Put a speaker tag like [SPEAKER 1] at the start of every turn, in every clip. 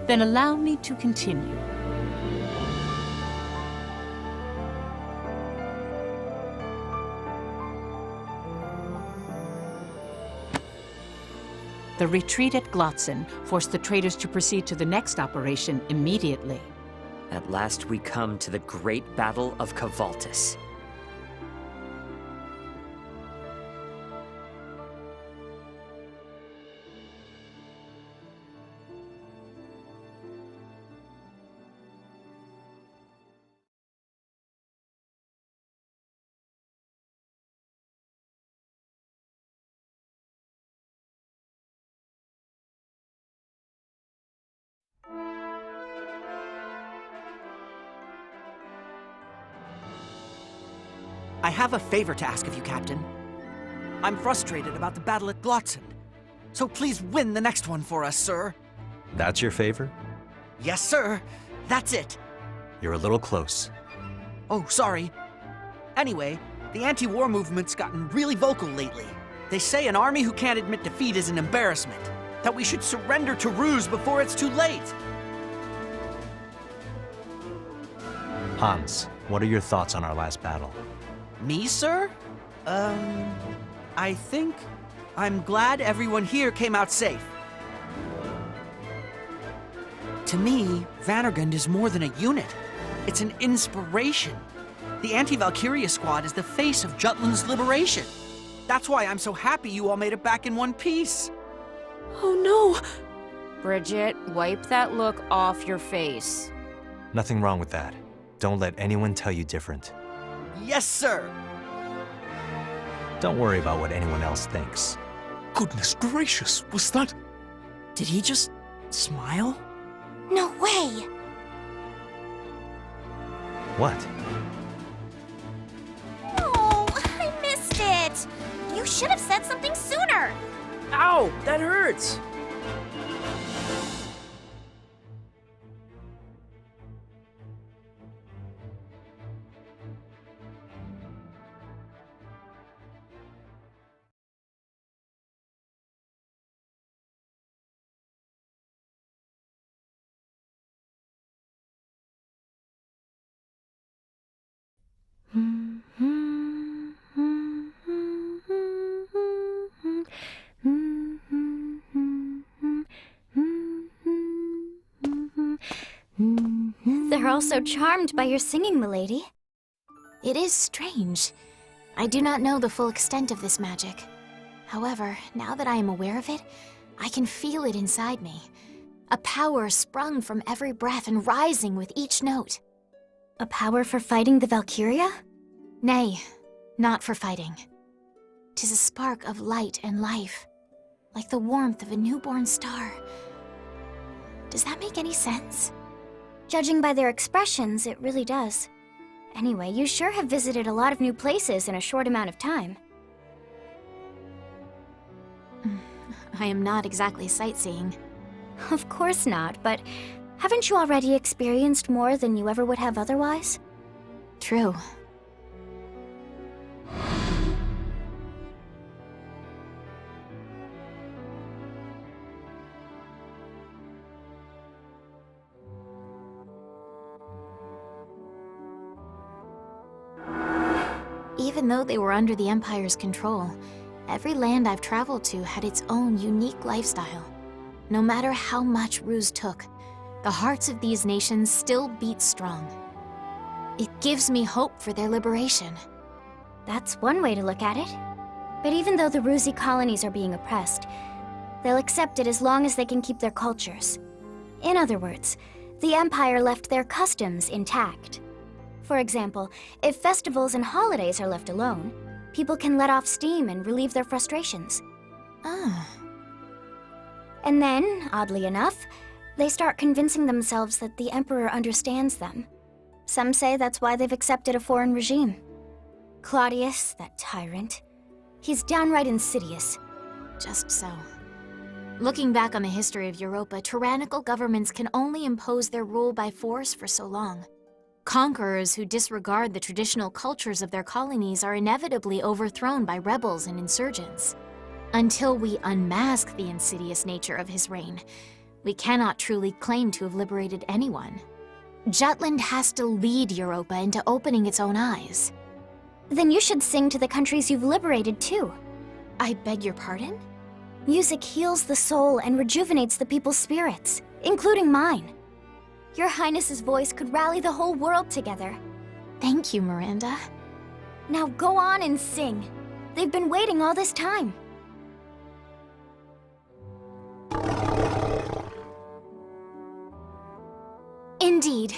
[SPEAKER 1] Then allow me to continue. The retreat at Glotzen forced the traders to proceed to the next operation immediately.
[SPEAKER 2] At last we come to the great battle of Cobaltus.
[SPEAKER 3] I have a favor to ask of you, Captain. I'm frustrated about the battle at Glotzen, so please win the next one for us, sir.
[SPEAKER 4] That's your favor?
[SPEAKER 3] Yes, sir. That's it.
[SPEAKER 4] You're a little close.
[SPEAKER 3] Oh, sorry. Anyway, the anti-war movement's gotten really vocal lately. They say an army who can't admit defeat is an embarrassment, that we should surrender to Ruz before it's too late.
[SPEAKER 4] Hans, what are your thoughts on our last battle?
[SPEAKER 3] Me, sir? I think I'm glad everyone here came out safe. To me, Vannergund is more than a unit. It's an inspiration. The anti-Valkyria squad is the face of Jutland's liberation. That's why I'm so happy you all made it back in one piece.
[SPEAKER 5] Oh no!
[SPEAKER 6] Bridget, wipe that look off your face.
[SPEAKER 4] Nothing wrong with that. Don't let anyone tell you different.
[SPEAKER 3] Yes, sir!
[SPEAKER 4] Don't worry about what anyone else thinks.
[SPEAKER 7] Goodness gracious, was that...
[SPEAKER 3] Did he just smile?
[SPEAKER 5] No way!
[SPEAKER 4] What?
[SPEAKER 5] Oh, I missed it! You should have said something sooner!
[SPEAKER 8] Ow, that hurts!
[SPEAKER 5] They're all so charmed by your singing, milady. It is strange. I do not know the full extent of this magic. However, now that I am aware of it, I can feel it inside me. A power sprung from every breath and rising with each note. A power for fighting the Valkyria? Nay, not for fighting. 'Tis a spark of light and life, like the warmth of a newborn star. Does that make any sense? Judging by their expressions, it really does. Anyway, you sure have visited a lot of new places in a short amount of time. I am not exactly sightseeing. Of course not, but haven't you already experienced more than you ever would have otherwise? True. Even though they were under the Empire's control, every land I've traveled to had its own unique lifestyle. No matter how much Ruz took, the hearts of these nations still beat strong. It gives me hope for their liberation. That's one way to look at it. But even though the Ruzi colonies are being oppressed, they'll accept it as long as they can keep their cultures. In other words, the Empire left their customs intact. For example, if festivals and holidays are left alone, people can let off steam and relieve their frustrations. And then, oddly enough, they start convincing themselves that the Emperor understands them. Some say that's why they've accepted a foreign regime. Claudius, that tyrant, he's downright insidious. Just so. Looking back on the history of Europa, tyrannical governments can only impose their rule by force for so long. Conquerors who disregard the traditional cultures of their colonies are inevitably overthrown by rebels and insurgents. Until we unmask the insidious nature of his reign, We cannot truly claim to have liberated anyone. Jutland has to lead Europa into opening its own eyes. Then you should sing to the countries you've liberated too. I beg your pardon? Music heals the soul and rejuvenates the people's spirits, including mine. Your Highness's voice could rally the whole world together. Thank you, Miranda. Now go on and sing. They've been waiting all this time. Indeed.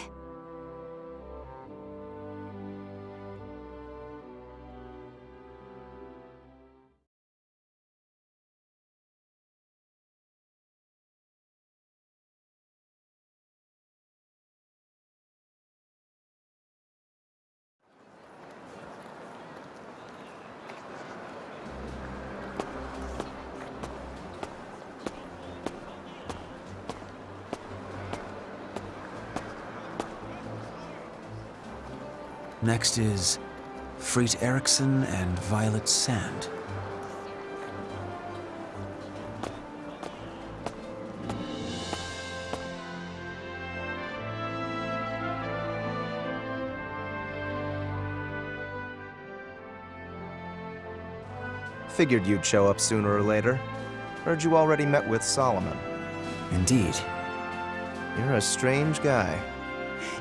[SPEAKER 3] Next is Freet Eriksson and Violet Sand.
[SPEAKER 9] Figured you'd show up sooner or later. Heard you already met with Solomon.
[SPEAKER 3] Indeed.
[SPEAKER 9] You're a strange guy.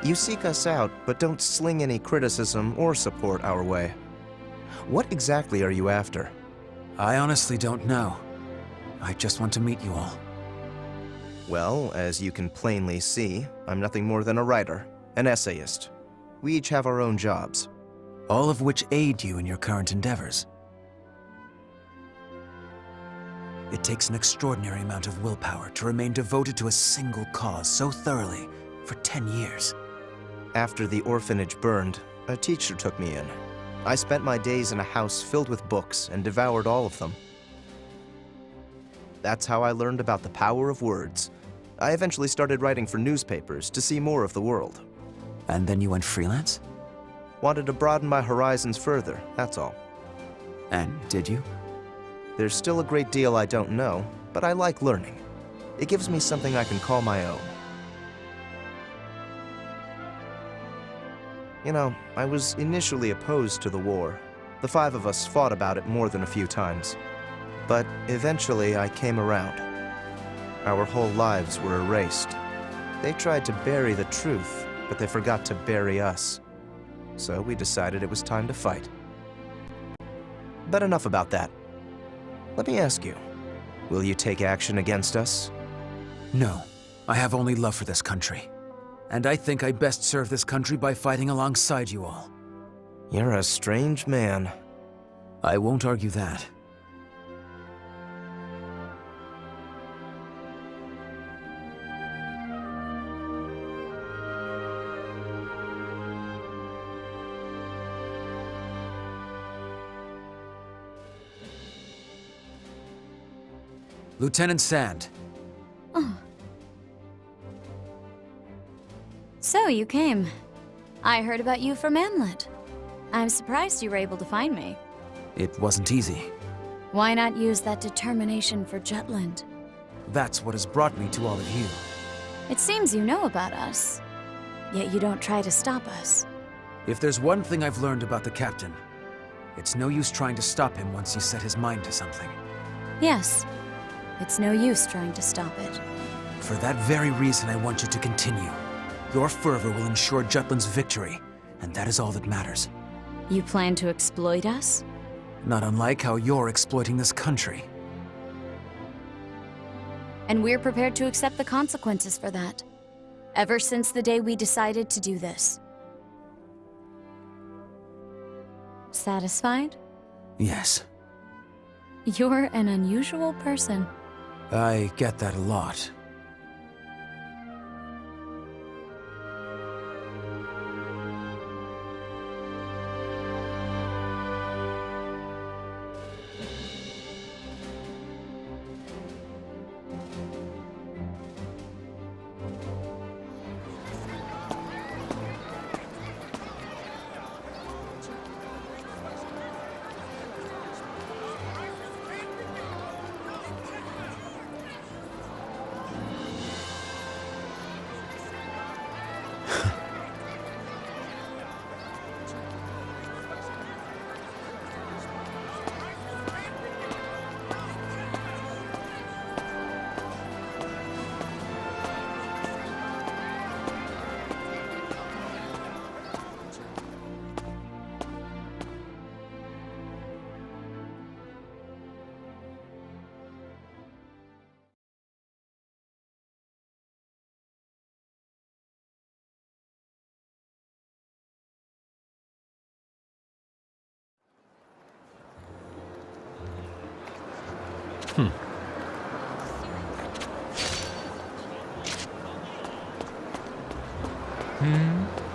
[SPEAKER 9] You seek us out, but don't sling any criticism or support our way. What exactly are you after?
[SPEAKER 3] I honestly don't know. I just want to meet you all.
[SPEAKER 9] Well, as you can plainly see, I'm nothing more than a writer, an essayist. We each have our own jobs.
[SPEAKER 3] All of which aid you in your current endeavors. It takes an extraordinary amount of willpower to remain devoted to a single cause so thoroughly for 10 years.
[SPEAKER 9] After the orphanage burned, a teacher took me in. I spent my days in a house filled with books and devoured all of them. That's how I learned about the power of words. I eventually started writing for newspapers to see more of the world.
[SPEAKER 3] And then you went freelance?
[SPEAKER 9] Wanted to broaden my horizons further, that's all.
[SPEAKER 3] And did you?
[SPEAKER 9] There's still a great deal I don't know, but I like learning. It gives me something I can call my own. You know, I was initially opposed to the war. The 5 of us fought about it more than a few times. But eventually I came around. Our whole lives were erased. They tried to bury the truth, but they forgot to bury us. So we decided it was time to fight. But enough about that. Let me ask you, will you take action against us?
[SPEAKER 3] No. I have only love for this country. And I think I best serve this country by fighting alongside you all.
[SPEAKER 9] You're a strange man.
[SPEAKER 3] I won't argue that. Lieutenant Sand.
[SPEAKER 6] Oh. So you came. I heard about you from Amleth. I'm surprised you were able to find me.
[SPEAKER 3] It wasn't easy.
[SPEAKER 6] Why not use that determination for Jutland?
[SPEAKER 3] That's what has brought me to all of you.
[SPEAKER 6] It seems you know about us, yet you don't try to stop us.
[SPEAKER 3] If there's one thing I've learned about the captain, it's no use trying to stop him once he's set his mind to something.
[SPEAKER 6] Yes, it's no use trying to stop it.
[SPEAKER 3] For that very reason, I want you to continue. Your fervor will ensure Jutland's victory, and that is all that matters.
[SPEAKER 6] You plan to exploit us?
[SPEAKER 3] Not unlike how you're exploiting this country.
[SPEAKER 6] And we're prepared to accept the consequences for that. Ever since the day we decided to do this. Satisfied?
[SPEAKER 3] Yes.
[SPEAKER 6] You're an unusual person.
[SPEAKER 3] I get that a lot.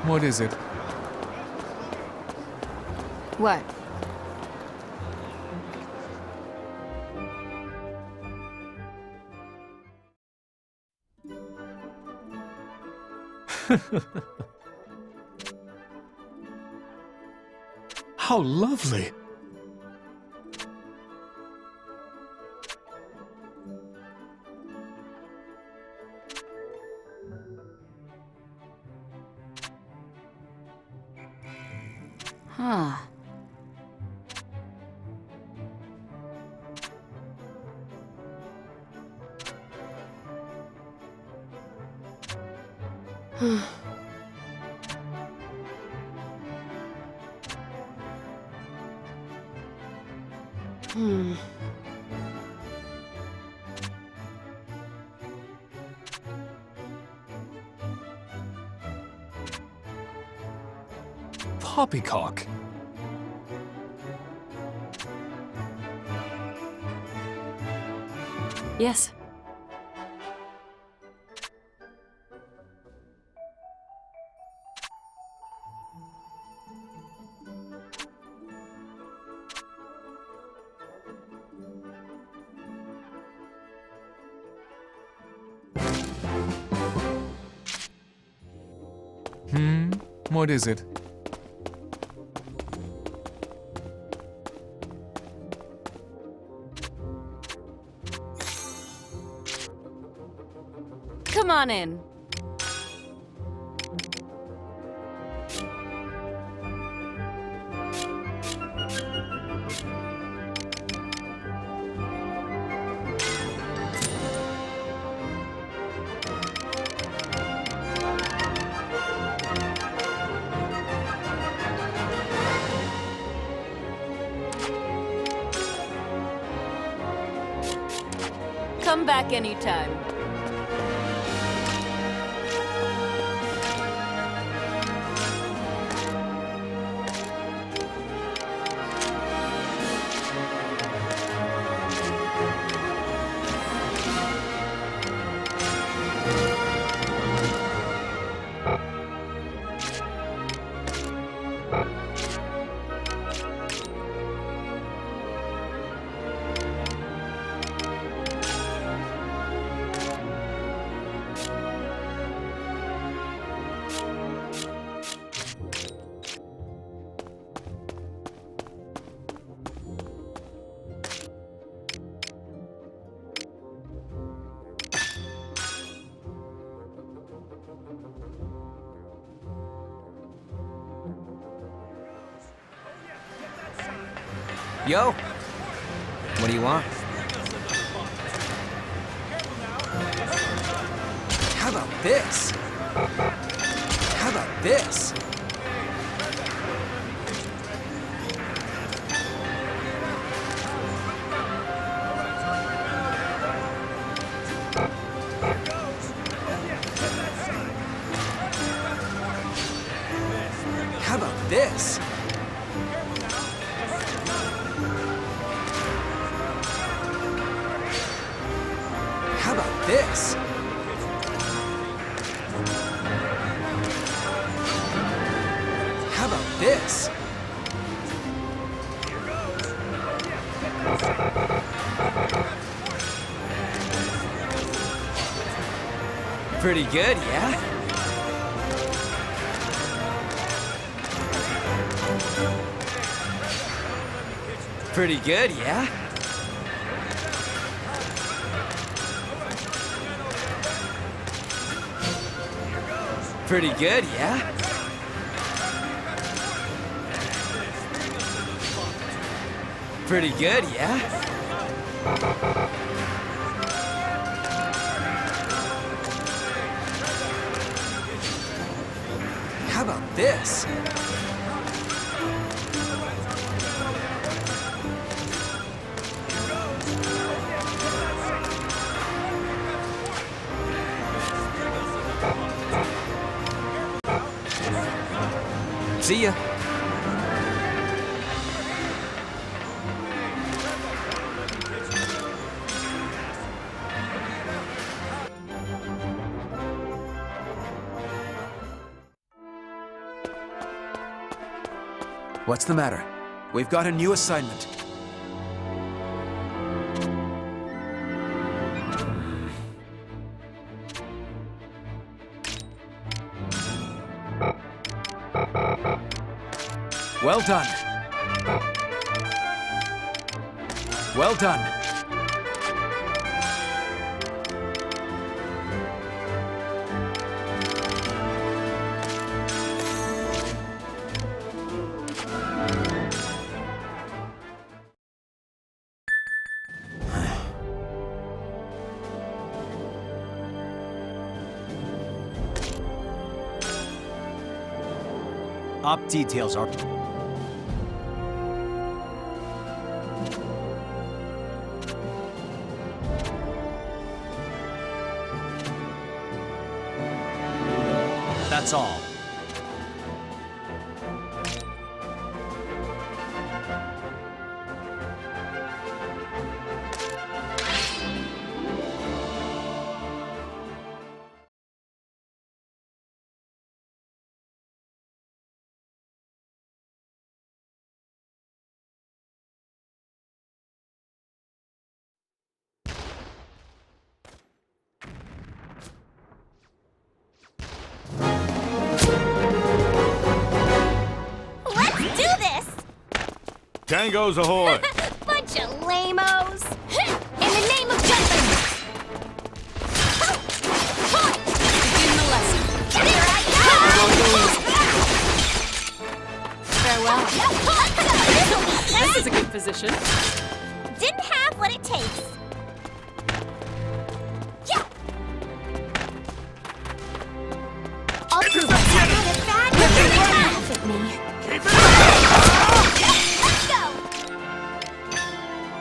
[SPEAKER 7] What is it?
[SPEAKER 6] What?
[SPEAKER 7] How lovely!
[SPEAKER 6] Huh.
[SPEAKER 7] Poppycock.
[SPEAKER 6] Yes.
[SPEAKER 7] What is it?
[SPEAKER 6] Come on in. Come back anytime.
[SPEAKER 10] Yo! What do you want? How about this? How about this? How about this? How about this? How about this? Pretty good, yeah? Pretty good, yeah? Pretty good, yeah? Pretty good, yeah? How about this? See ya. What's the matter? We've got a new assignment. Well done. Well done.
[SPEAKER 11] Op details are... That's all.
[SPEAKER 12] Tango's ahoy!
[SPEAKER 5] Bunch of lamos! In the name of Jutland!
[SPEAKER 6] Begin the lesson.
[SPEAKER 5] Here I
[SPEAKER 6] Farewell. This is a good position.
[SPEAKER 5] Didn't have what it takes. Yeah! I'll prove myself. Not a bad laugh at me.
[SPEAKER 12] Keep it up!
[SPEAKER 5] Let's go!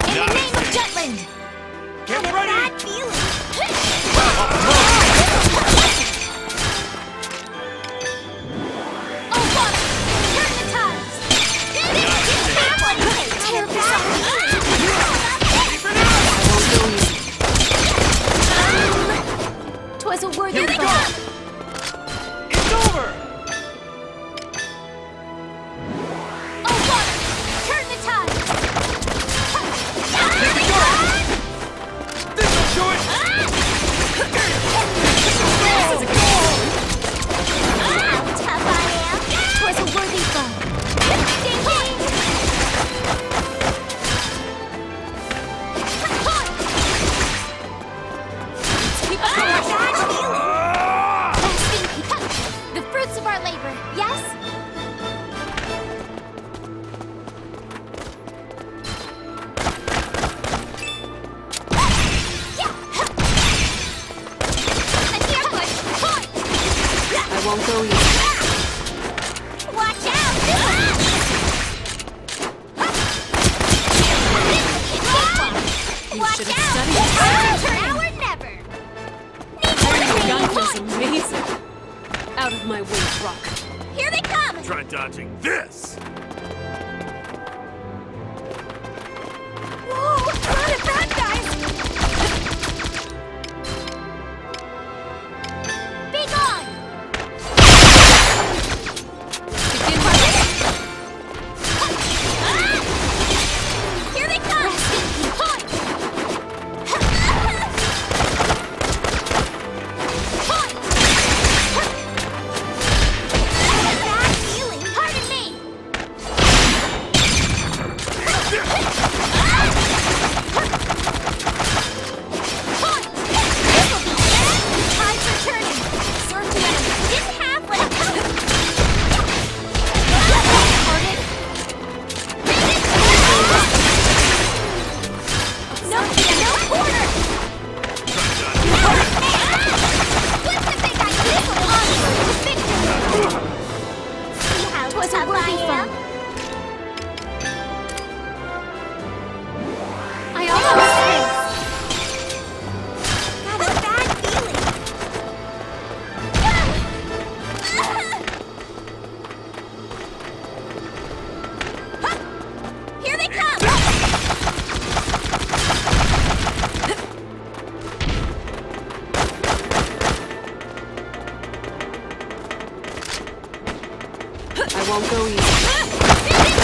[SPEAKER 5] In the name of Jutland!
[SPEAKER 12] Get
[SPEAKER 5] Had a
[SPEAKER 12] ready!
[SPEAKER 5] bad feeling. Oh, water! Turn the tides! Didn't have what it takes. Tear this up.
[SPEAKER 6] Twas a worthy
[SPEAKER 12] Here we go!
[SPEAKER 6] thought.
[SPEAKER 12] It's over!
[SPEAKER 5] Oh, water! Turn the tide!
[SPEAKER 12] Here we go! This'll do it!
[SPEAKER 6] This is a good one.
[SPEAKER 5] How tough I am!
[SPEAKER 6] Twas a worthy thought.
[SPEAKER 5] Ding, ding!
[SPEAKER 6] Keep up the
[SPEAKER 5] Bad
[SPEAKER 6] pressure.
[SPEAKER 5] feeling! The fruits of our labor, yes?
[SPEAKER 6] I won't go easy.
[SPEAKER 5] Watch out!
[SPEAKER 6] You
[SPEAKER 5] Watch
[SPEAKER 6] should
[SPEAKER 5] out!
[SPEAKER 6] have studied.
[SPEAKER 5] Now or never!
[SPEAKER 6] Your gun feels amazing. Out of my way, Rock.
[SPEAKER 5] Here they come!
[SPEAKER 12] Try dodging this!
[SPEAKER 5] Whoa! Not at that, guys! Be gone!
[SPEAKER 6] Begin my lesson.
[SPEAKER 5] Here they come! Bad feeling! Pardon me! Tides are turning! Surf the enemy! Didn't have what it took! Pardon? No quarter! What's the big idea? Onward to victory! See how tough I am?
[SPEAKER 6] I almost
[SPEAKER 5] Got a bad feeling. Here they come!
[SPEAKER 6] I won't go easy.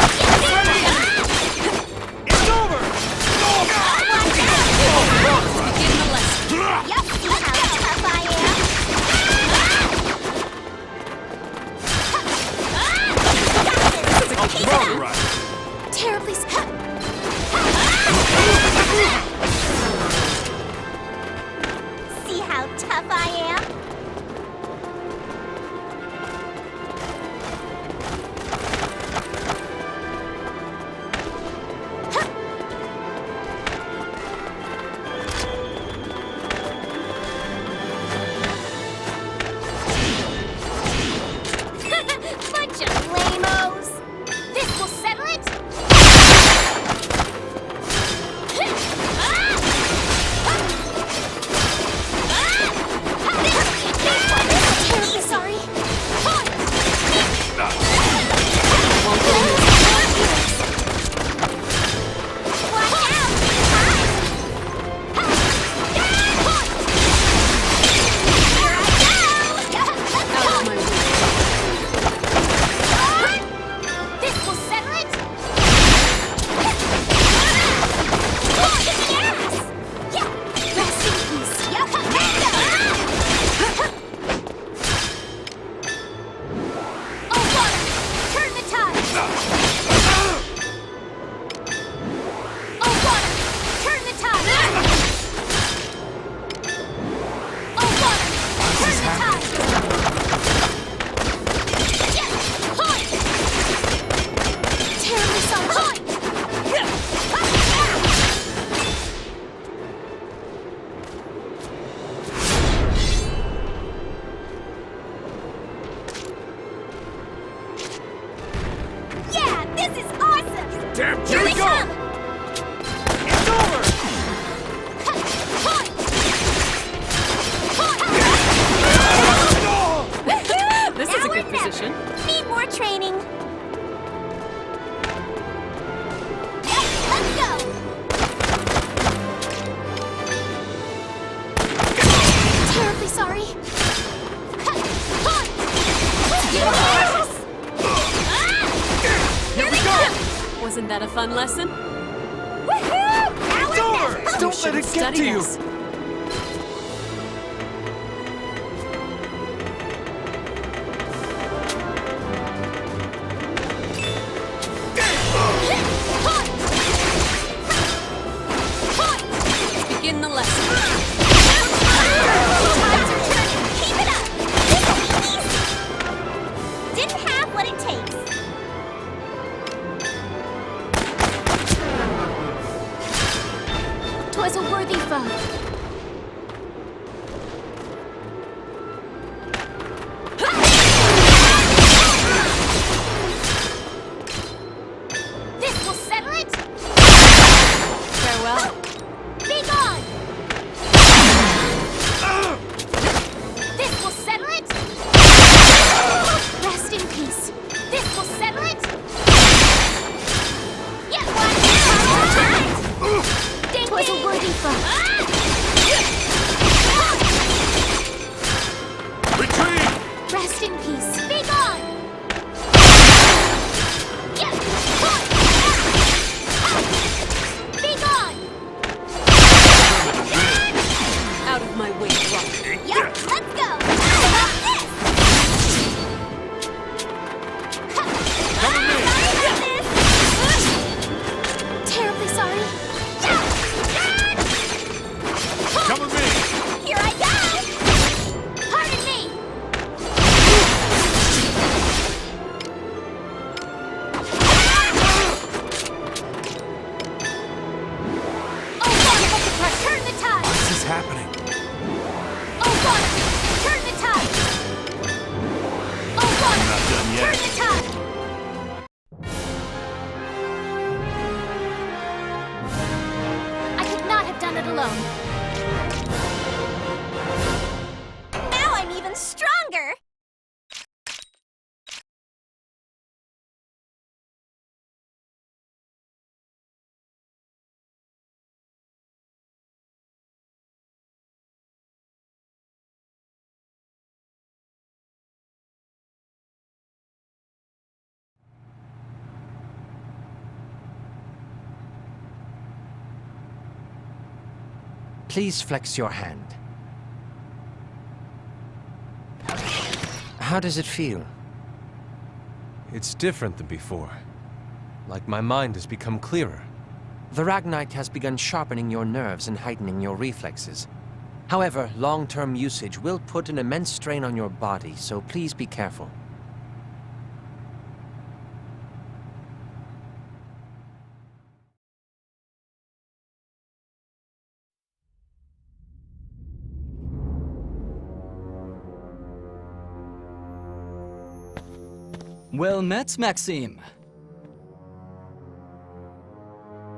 [SPEAKER 5] Terribly See how tough I am? Bunch of lame-os! This will settle it! Terribly sorry. Watch out! This will settle it! Kick the ass! Yeah! Rest in peace! Oh, water! Turn the tide! Oh, water! Turn the tide! Oh, water! Turn the tide! Yeah! Point! Terribly sorry! Point! Yeah! This is awesome!
[SPEAKER 12] Damn,
[SPEAKER 5] Here they come!
[SPEAKER 12] It's over!
[SPEAKER 5] Point!
[SPEAKER 1] This is a good position.
[SPEAKER 5] Need more training. Let's go! Terribly sorry. Point! Yes! Here they come!
[SPEAKER 6] Wasn't that a fun lesson?
[SPEAKER 5] Woohoo! Now
[SPEAKER 12] It's over! Don't let it get to you!
[SPEAKER 6] Begin the lesson.
[SPEAKER 5] Tides are turning. Keep it up. This'll be easy. Didn't have what it takes. Twas a worthy foe. This will settle it.
[SPEAKER 6] Farewell.
[SPEAKER 5] Be gone! This will settle it! Rest in peace. This will settle it! Yeah, watch out! Ding, was a worthy foe.
[SPEAKER 12] Retreat!
[SPEAKER 5] Rest in peace. Be gone! Yeah, be gone!
[SPEAKER 6] Out of my way, rock.
[SPEAKER 5] Yep, let's go! Terribly sorry.
[SPEAKER 12] Come with me!
[SPEAKER 5] Here I go! Pardon me! Oh, water! Turn the tide!
[SPEAKER 12] This is happening.
[SPEAKER 5] Oh, water! Turn the tide! Oh, water!
[SPEAKER 12] Not done yet.
[SPEAKER 5] Turn the tide! I could not have done it alone. Now I'm even stronger!
[SPEAKER 10] Please flex your hand. How does it feel?
[SPEAKER 4] It's different than before. Like my mind has become clearer.
[SPEAKER 10] The Ragnite has begun sharpening your nerves and heightening your reflexes. However, long-term usage will put an immense strain on your body, so please be careful.
[SPEAKER 13] Well met, Maxime.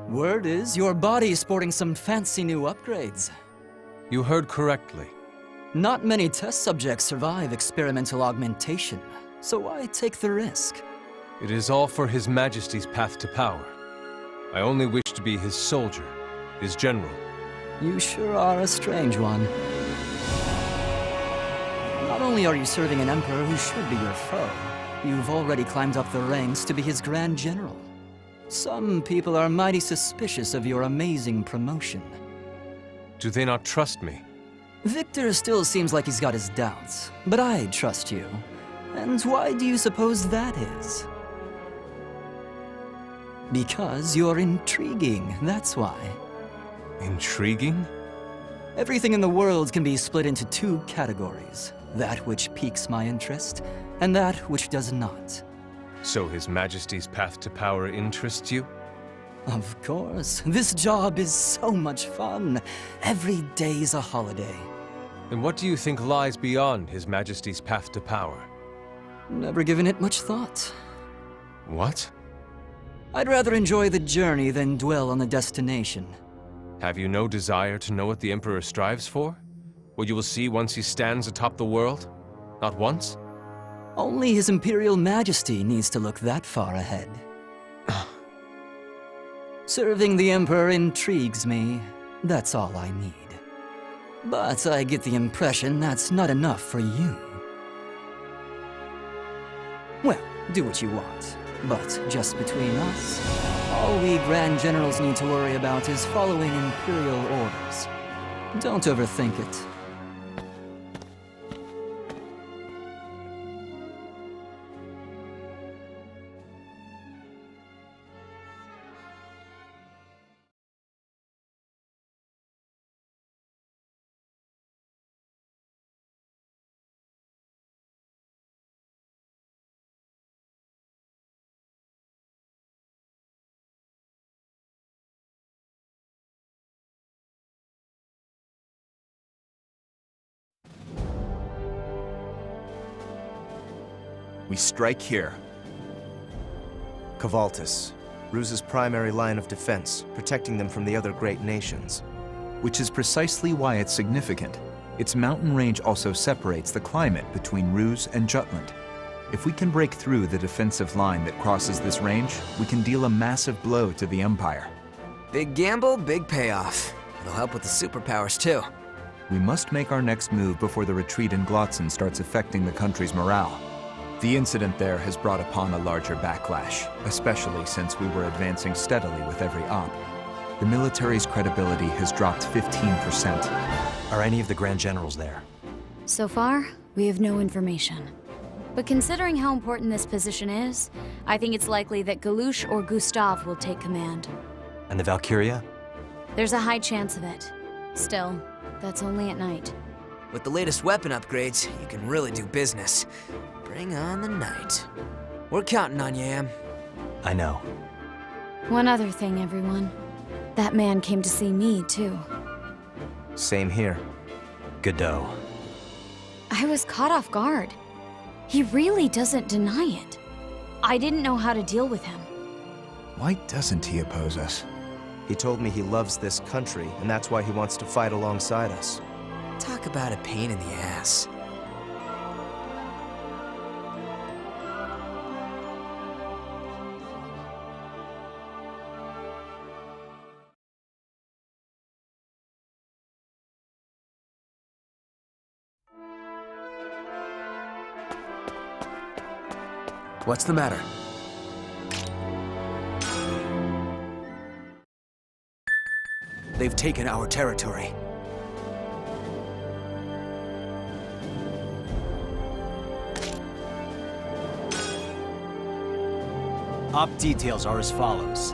[SPEAKER 13] Word is your body's sporting some fancy new upgrades.
[SPEAKER 7] You heard correctly.
[SPEAKER 13] Not many test subjects survive experimental augmentation, so why take the risk?
[SPEAKER 7] It is all for His Majesty's path to power. I only wish to be his soldier, his general.
[SPEAKER 13] You sure are a strange one. Not only are you serving an emperor who should be your foe, you've already climbed up the ranks to be his Grand General. Some people are mighty suspicious of your amazing promotion.
[SPEAKER 7] Do they not trust me?
[SPEAKER 13] Victor still seems like he's got his doubts, but I trust you. And why do you suppose that is? Because you're intriguing, that's why.
[SPEAKER 7] Intriguing?
[SPEAKER 13] Everything in the world can be split into two categories. That which piques my interest, and that which does not.
[SPEAKER 7] So His Majesty's path to power interests you?
[SPEAKER 13] Of course. This job is so much fun. Every day's a holiday.
[SPEAKER 7] Then what do you think lies beyond His Majesty's path to power?
[SPEAKER 13] Never given it much thought.
[SPEAKER 7] What?
[SPEAKER 13] I'd rather enjoy the journey than dwell on the destination.
[SPEAKER 7] Have you no desire to know what the Emperor strives for? What you will see once he stands atop the world? Not once?
[SPEAKER 13] Only His Imperial Majesty needs to look that far ahead. Serving the Emperor intrigues me. That's all I need. But I get the impression that's not enough for you. Well, do what you want. But just between us, all we Grand Generals need to worry about is following Imperial orders. Don't overthink it.
[SPEAKER 14] We strike here.
[SPEAKER 9] Cobaltus, Ruz's primary line of defense, protecting them from the other great nations.
[SPEAKER 14] Which is precisely why it's significant. Its mountain range also separates the climate between Ruz and Jutland. If we can break through the defensive line that crosses this range, we can deal a massive blow to the Empire.
[SPEAKER 10] Big gamble, big payoff. It'll help with the superpowers too.
[SPEAKER 14] We must make our next move before the retreat in Glotzen starts affecting the country's morale. The incident there has brought upon a larger backlash, especially since we were advancing steadily with every op. The military's credibility has dropped 15%.
[SPEAKER 4] Are any of the Grand Generals there?
[SPEAKER 6] So far, we have no information. But considering how important this position is, I think it's likely that Galush or Gustav will take command.
[SPEAKER 4] And the Valkyria?
[SPEAKER 6] There's a high chance of it. Still, that's only at night.
[SPEAKER 10] With the latest weapon upgrades, you can really do business. Bring on the night. We're counting on you, Am.
[SPEAKER 4] I know.
[SPEAKER 6] One other thing, everyone. That man came to see me, too.
[SPEAKER 9] Same here.
[SPEAKER 4] Godot.
[SPEAKER 6] I was caught off guard. He really doesn't deny it. I didn't know how to deal with him.
[SPEAKER 14] Why doesn't he oppose us?
[SPEAKER 9] He told me he loves this country, and that's why he wants to fight alongside us.
[SPEAKER 10] Talk about a pain in the ass. What's the matter?
[SPEAKER 11] They've taken our territory. Op details are as follows.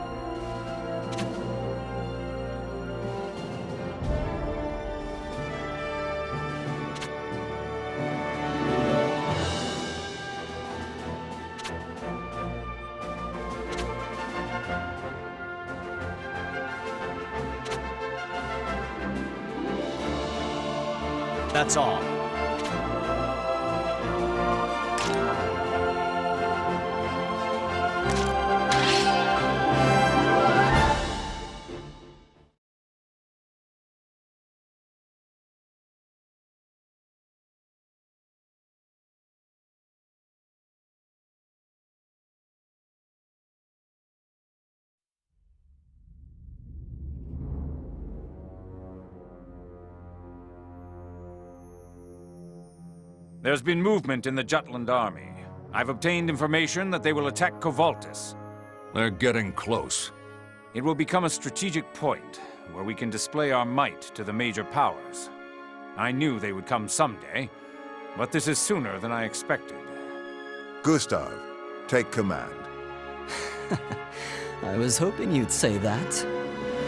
[SPEAKER 11] That's all.
[SPEAKER 15] There's been movement in the Jutland army. I've obtained information that they will attack Covoltis.
[SPEAKER 12] They're getting close.
[SPEAKER 15] It will become a strategic point where we can display our might to the major powers. I knew they would come someday, but this is sooner than I expected.
[SPEAKER 16] Gustav, take command.
[SPEAKER 13] I was hoping you'd say that.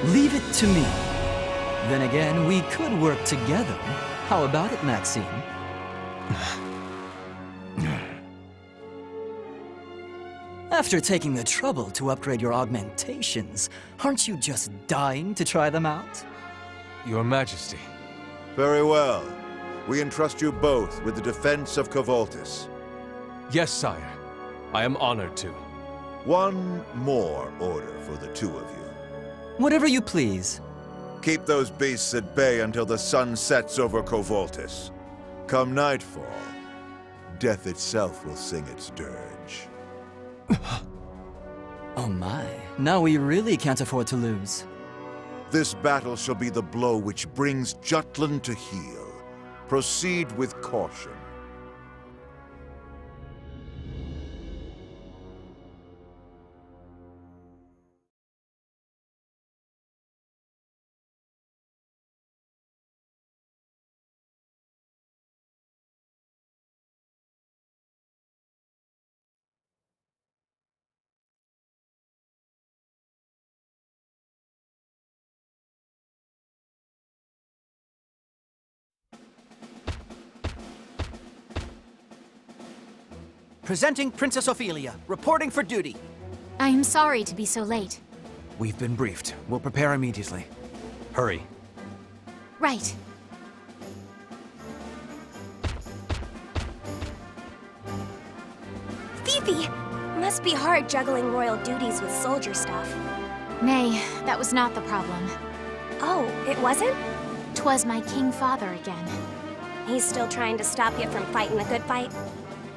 [SPEAKER 13] Leave it to me. Then again, we could work together. How about it, Maxine? After taking the trouble to upgrade your augmentations, aren't you just dying to try them out?
[SPEAKER 7] Your Majesty.
[SPEAKER 16] Very well. We entrust you both with the defense of Covoltis.
[SPEAKER 7] Yes, sire. I am honored to.
[SPEAKER 16] One more order for the two of you.
[SPEAKER 13] Whatever you please.
[SPEAKER 16] Keep those beasts at bay until the sun sets over Covoltis. Come nightfall, death itself will sing its dirge.
[SPEAKER 13] Oh my, now we really can't afford to lose.
[SPEAKER 16] This battle shall be the blow which brings Jutland to heel. Proceed with caution.
[SPEAKER 3] Presenting Princess Ophelia, reporting for duty.
[SPEAKER 5] I am sorry to be so late.
[SPEAKER 11] We've been briefed. We'll prepare immediately.
[SPEAKER 4] Hurry.
[SPEAKER 5] Right.
[SPEAKER 17] Fifi! Must be hard juggling royal duties with soldier stuff.
[SPEAKER 5] Nay, that was not the problem.
[SPEAKER 17] Oh, it wasn't?
[SPEAKER 5] 'Twas my king father again.
[SPEAKER 17] He's still trying to stop you from fighting the good fight?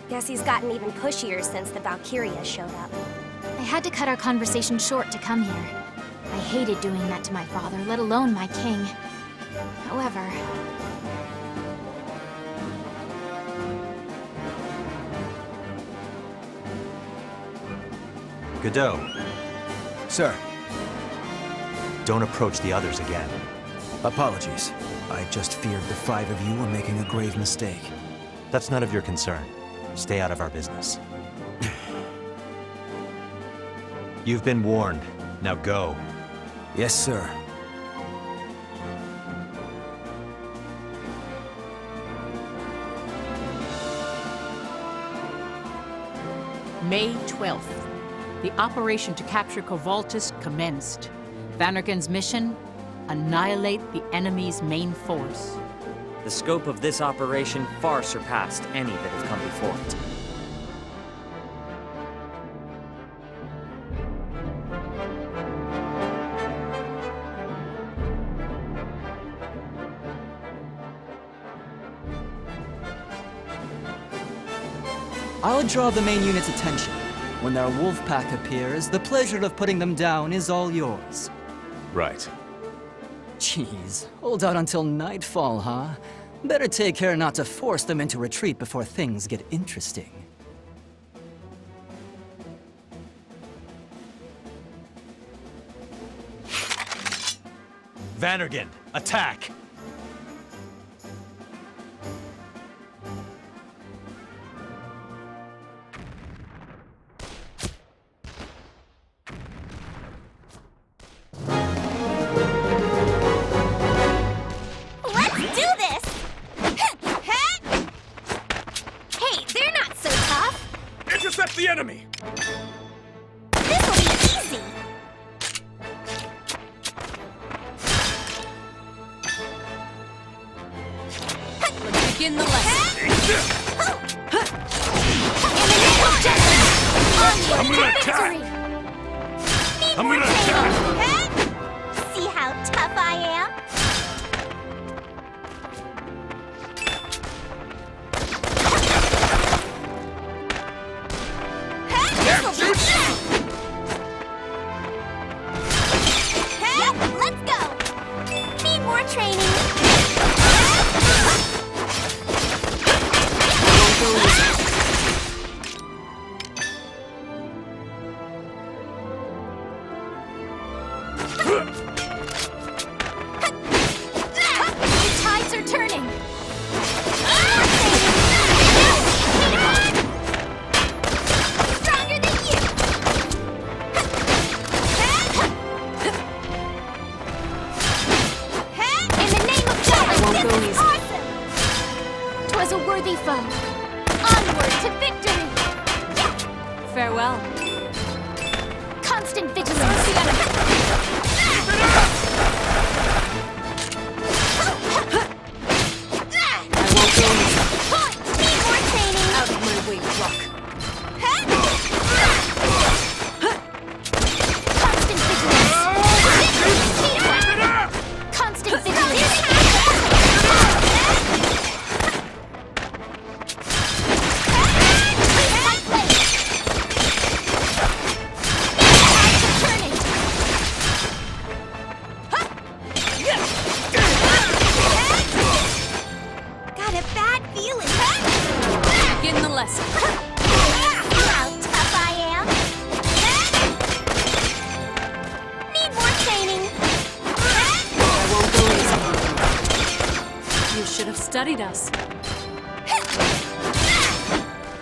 [SPEAKER 17] Guess he's gotten even pushier since the Valkyria showed up.
[SPEAKER 5] I had to cut our conversation short to come here. I hated doing that to my father, let alone my king. However...
[SPEAKER 4] Godot.
[SPEAKER 11] Sir.
[SPEAKER 4] Don't approach the others again.
[SPEAKER 11] Apologies. I just feared the five of you were making a grave mistake.
[SPEAKER 4] That's none of your concern. Stay out of our business. You've been warned. Now go.
[SPEAKER 11] Yes, sir.
[SPEAKER 1] May 12th. The operation to capture Covoltis commenced. Vanergen's mission? Annihilate the enemy's main force.
[SPEAKER 2] The scope of this operation far surpassed any that have come before it.
[SPEAKER 13] I'll draw the main unit's attention. When their wolf pack appears, the pleasure of putting them down is all yours.
[SPEAKER 7] Right.
[SPEAKER 13] Jeez, hold out until nightfall, huh? Better take care not to force them into retreat before things get interesting.
[SPEAKER 4] Vanergen, attack!
[SPEAKER 17] This'll be easy!
[SPEAKER 6] Let's begin the lesson.
[SPEAKER 17] I'm gonna attack! I'm gonna attack! See how tough I am? Yep, let's go! Need more training!
[SPEAKER 6] The tides are turning.
[SPEAKER 17] Stronger than you! In the name of God, this is awesome!
[SPEAKER 5] 'Twas a worthy foe.
[SPEAKER 17] Onward to victory!
[SPEAKER 6] Farewell.
[SPEAKER 5] Constant vigilance.
[SPEAKER 17] Need more training!
[SPEAKER 6] Out of my way, rock.
[SPEAKER 5] Constant vigilance. Constant vigilance.
[SPEAKER 17] Got a bad feeling.
[SPEAKER 6] Begin the lesson.
[SPEAKER 17] How tough I am. Need more training.
[SPEAKER 6] I won't go easy. You should have studied us.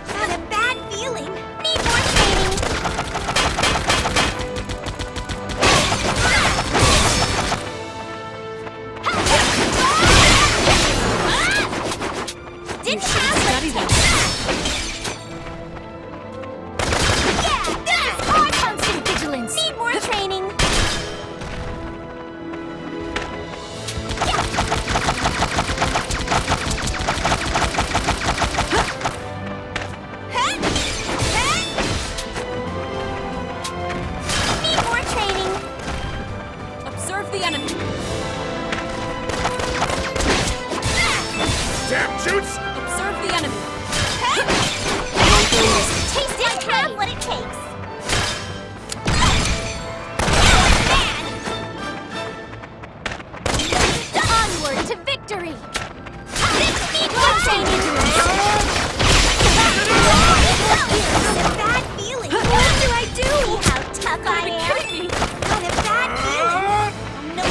[SPEAKER 17] Got a bad feeling. Need more training. Didn't have
[SPEAKER 6] Studied us.
[SPEAKER 17] Yeah, this is hard.
[SPEAKER 5] Constant vigilance.
[SPEAKER 17] Need more training. Need more training.
[SPEAKER 6] Observe the enemy.
[SPEAKER 15] Damn shoots!
[SPEAKER 6] Observe the enemy.
[SPEAKER 17] Taste it, have what it takes.
[SPEAKER 5] Onward to victory.
[SPEAKER 17] Need more training. Bad feeling. What do I do? See how tough I am. Got a bad feeling. No.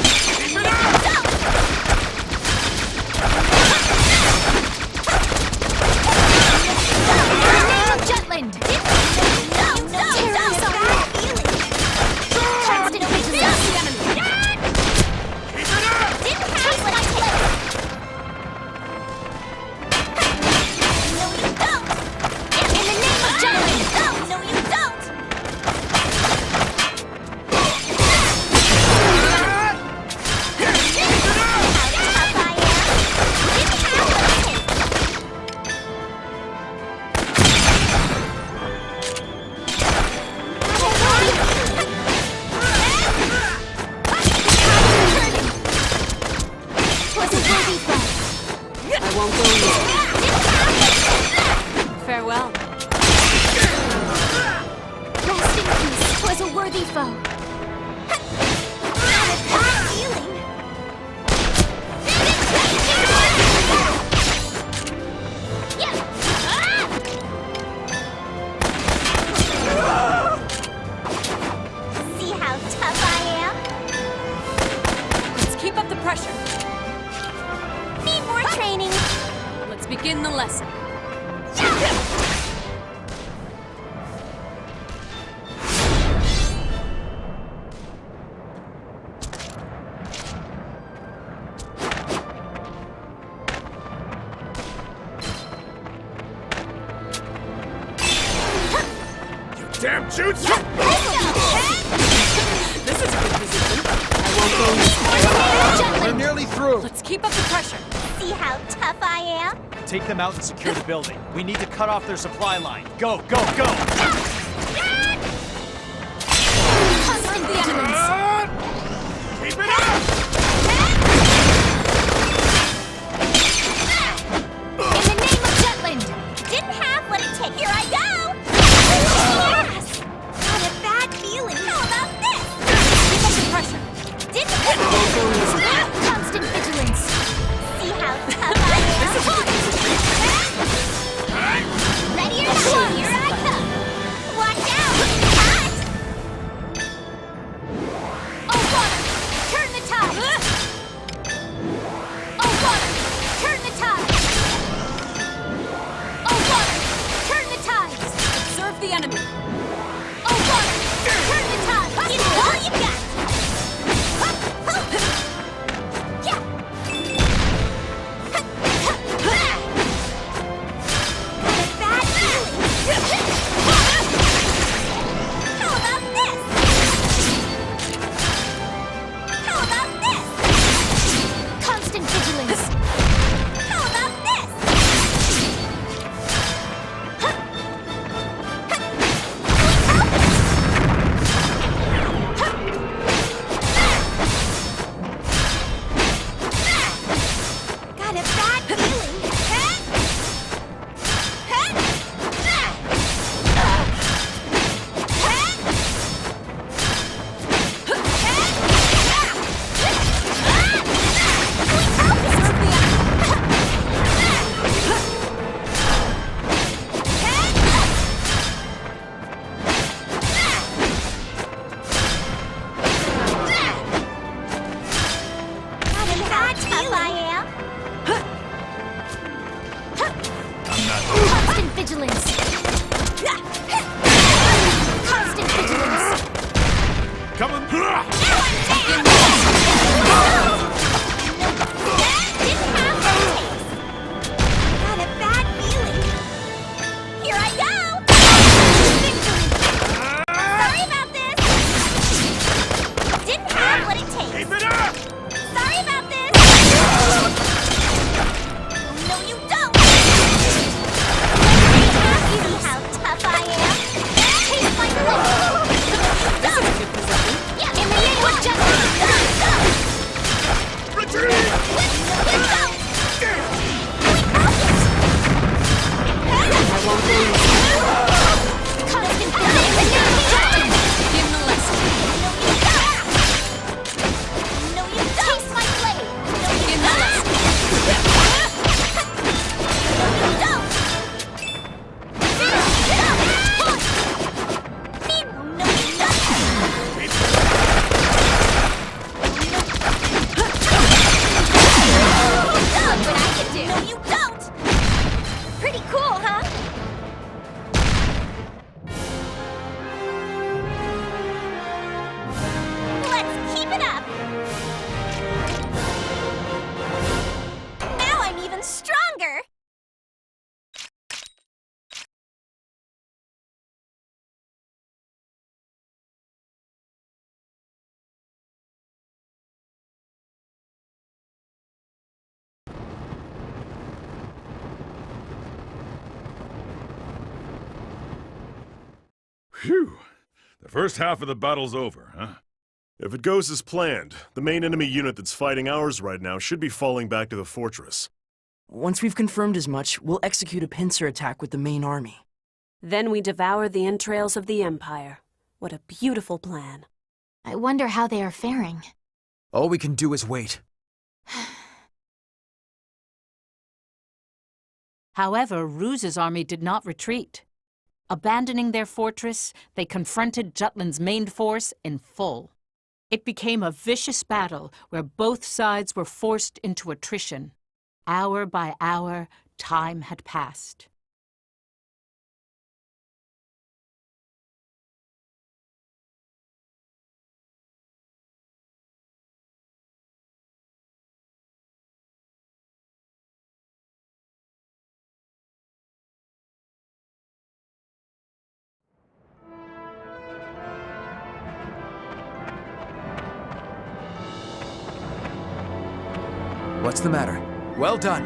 [SPEAKER 5] Jutland.
[SPEAKER 17] No. Bad feeling.
[SPEAKER 5] Constant vigilance.
[SPEAKER 17] Didn't have what it takes. No, you don't. In the name of Jutland. No, you don't. How tough I am. Didn't have what it takes.
[SPEAKER 5] Twas a worthy foe.
[SPEAKER 6] I won't go easy. Farewell.
[SPEAKER 5] Rest in peace. 'Twas a worthy foe.
[SPEAKER 17] Got a bad feeling. See how tough I am?
[SPEAKER 6] Let's keep up the pressure.
[SPEAKER 17] Need more training.
[SPEAKER 6] Let's begin the lesson.
[SPEAKER 15] Damn
[SPEAKER 17] Shoot!
[SPEAKER 6] This is a good position. I won't go easy.
[SPEAKER 18] We're nearly through.
[SPEAKER 6] Let's keep up the pressure.
[SPEAKER 17] See how tough I am?
[SPEAKER 18] Take them out and secure the building. We need to cut off their supply line. Go, go, go!
[SPEAKER 6] Constant vigilance.
[SPEAKER 17] Keep it up!
[SPEAKER 5] In the name of Jutland!
[SPEAKER 17] Didn't have what it takes. Here I go! Yes! Got a bad feeling. How about this?
[SPEAKER 6] Keep up the pressure.
[SPEAKER 17] Didn't have
[SPEAKER 5] Constant vigilance.
[SPEAKER 17] See how tough I am?
[SPEAKER 6] This is a good position.
[SPEAKER 17] Ready or not, here I come. Watch out! Hot!
[SPEAKER 5] Oh, water! Turn the tide! Oh, water! Turn the tide! Oh, water! Turn the tides!
[SPEAKER 6] Observe the enemy.
[SPEAKER 5] Oh, water! Turn the tides!
[SPEAKER 17] Give it all you got! Yeah! Got a bad feeling. How about this? How about this?
[SPEAKER 5] Constant vigilance.
[SPEAKER 17] How about this? Got a bad feeling. Got a bad feeling. I am.
[SPEAKER 5] Constant vigilance. Constant vigilance.
[SPEAKER 17] Coming. Got a bad feeling. Here I go. Sorry about this. Didn't have what it takes. Keep it up. Sorry about this. No, you don't. See how tough I am? Taste my blood.
[SPEAKER 6] This is a good position.
[SPEAKER 5] In the name of Jutland!
[SPEAKER 17] Retreat.
[SPEAKER 6] I won't go easy.
[SPEAKER 5] Constant vigilance. In the name of Jutland!
[SPEAKER 6] Give him a lesson.
[SPEAKER 17] No, you don't.
[SPEAKER 5] Taste my blade!
[SPEAKER 6] Give him a lesson.
[SPEAKER 17] Pretty cool, huh? Let's keep it up. Now I'm even stronger.
[SPEAKER 19] Phew! The first half of the battle's over, huh?
[SPEAKER 20] If it goes as planned, the main enemy unit that's fighting ours right now should be falling back to the fortress.
[SPEAKER 8] Once we've confirmed as much, we'll execute a pincer attack with the main army.
[SPEAKER 21] Then we devour the entrails of the Empire. What a beautiful plan.
[SPEAKER 5] I wonder how they are faring.
[SPEAKER 11] All we can do is wait.
[SPEAKER 1] However, Ruz's army did not retreat. Abandoning their fortress, they confronted Jutland's main force in full. It became a vicious battle where both sides were forced into attrition. Hour by hour, time had passed.
[SPEAKER 11] What's the matter? Well done.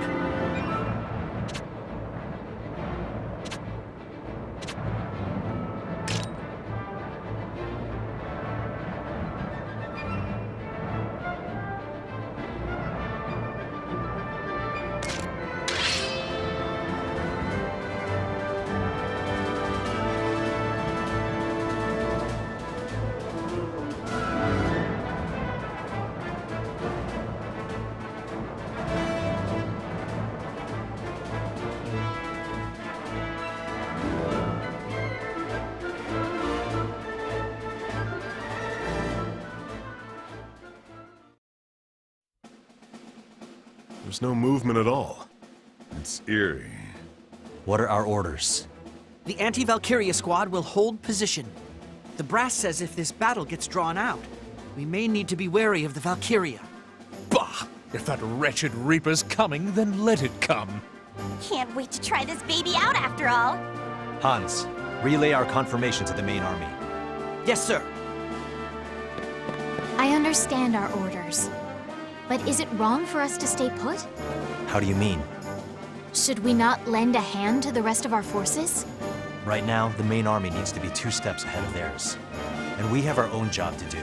[SPEAKER 20] There's no movement at all.
[SPEAKER 19] It's eerie.
[SPEAKER 4] What are our orders?
[SPEAKER 3] The anti-Valkyria squad will hold position. The brass says if this battle gets drawn out, we may need to be wary of the Valkyria.
[SPEAKER 18] Bah! If that wretched Reaper's coming, then let it come.
[SPEAKER 17] Can't wait to try this baby out after all.
[SPEAKER 4] Hans, relay our confirmation to the main army.
[SPEAKER 3] Yes, sir.
[SPEAKER 5] I understand our orders. But is it wrong for us to stay put?
[SPEAKER 4] How do you mean?
[SPEAKER 5] Should we not lend a hand to the rest of our forces?
[SPEAKER 4] Right now, the main army needs to be 2 steps ahead of theirs. And we have our own job to do.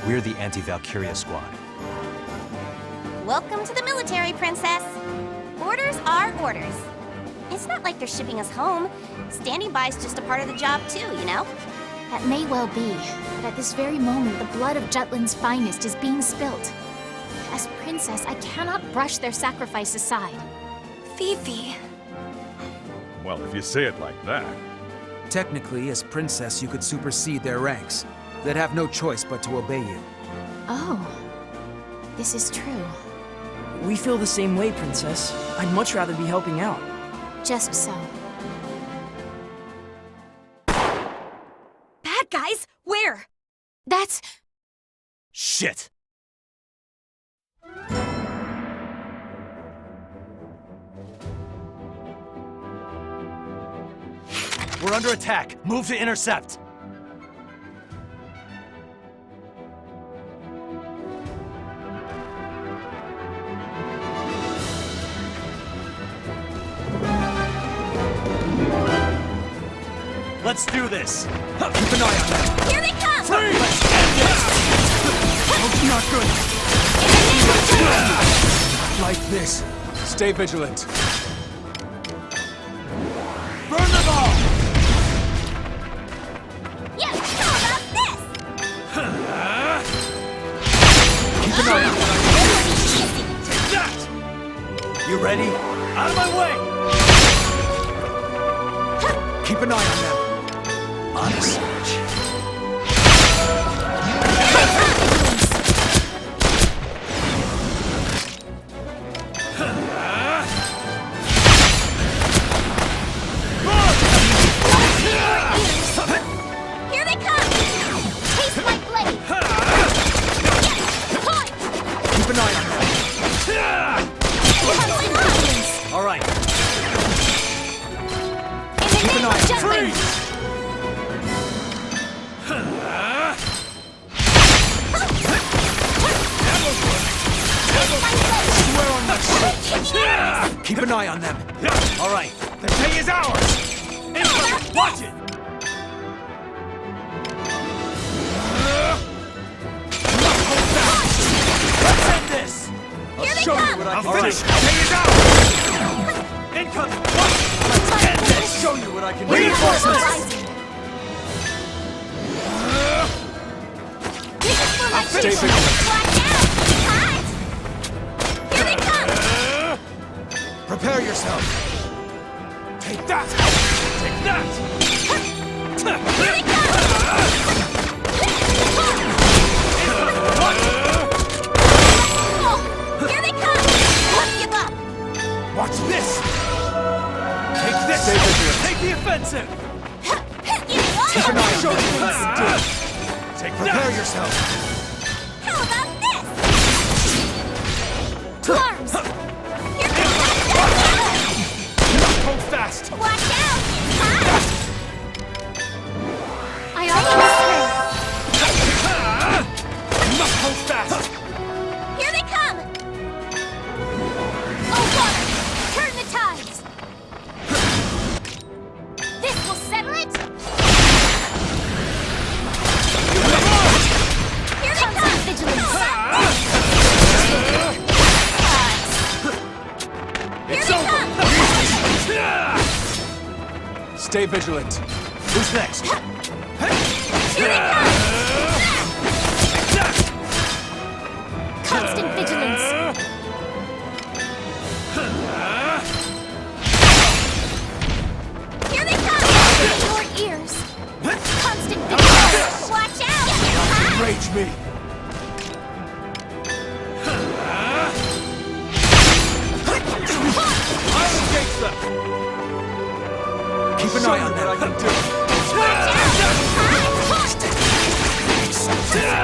[SPEAKER 4] We're the anti-Valkyria squad.
[SPEAKER 17] Welcome to the military, Princess. Orders are orders. It's not like they're shipping us home. Standing by is just a part of the job too, you know?
[SPEAKER 5] That may well be, but at this very moment, the blood of Jutland's finest is being spilt. As princess, I cannot brush their sacrifice aside.
[SPEAKER 17] Fifi.
[SPEAKER 19] Well, if you say it like that.
[SPEAKER 11] Technically, as princess, you could supersede their ranks. They'd have no choice but to obey you.
[SPEAKER 5] Oh, this is true.
[SPEAKER 8] We feel the same way, Princess. I'd much rather be helping out.
[SPEAKER 5] Just so.
[SPEAKER 17] Bad guys? Where?
[SPEAKER 5] That's...
[SPEAKER 18] Shit! We're under attack. Move to intercept. Let's do this.
[SPEAKER 11] Keep an eye on them.
[SPEAKER 17] Here they come!
[SPEAKER 18] Freeze! Let's end this!
[SPEAKER 11] Oh, not good. Like this.
[SPEAKER 18] Stay vigilant. Burn them all!
[SPEAKER 17] Yeah, how about this?
[SPEAKER 11] Keep an eye on them.
[SPEAKER 18] Take that! You ready? Out of my way!
[SPEAKER 11] Keep an eye on them.
[SPEAKER 18] On a search.
[SPEAKER 17] Here they come! Taste my blade!
[SPEAKER 11] Keep an eye on them.
[SPEAKER 18] All right.
[SPEAKER 11] Keep an eye on them.
[SPEAKER 18] Freeze!
[SPEAKER 11] Keep an eye on them.
[SPEAKER 18] All right. The day is ours. Incoming. Watch it. Let's end this. I'll show you what I can do. Finish. The day is ours. Incoming. Watch it. Let's end this. Show you what I can do. Reinforcements. I'll stay vigilant.
[SPEAKER 17] Here they come!
[SPEAKER 11] Prepare yourself.
[SPEAKER 18] Take that! Take that!
[SPEAKER 17] Here they come! Here they come! Don't give up!
[SPEAKER 18] Watch this! Take this!
[SPEAKER 11] Stay vigilant.
[SPEAKER 18] Take the offensive!
[SPEAKER 11] Keep an eye on them.
[SPEAKER 18] Take
[SPEAKER 11] Prepare
[SPEAKER 18] that!
[SPEAKER 11] yourself.
[SPEAKER 17] How about this? Arms! Here
[SPEAKER 18] Hold fast!
[SPEAKER 17] Watch out! Hi!
[SPEAKER 5] I already
[SPEAKER 18] You must hold fast!
[SPEAKER 17] Here they come!
[SPEAKER 7] Stay vigilant.
[SPEAKER 11] Who's next?
[SPEAKER 5] Constant vigilance. Here they come! Your ears. Constant vigilance. Watch out!
[SPEAKER 11] Enrage me!
[SPEAKER 18] I'll engage them!
[SPEAKER 11] Keep an eye on that.
[SPEAKER 18] I can do.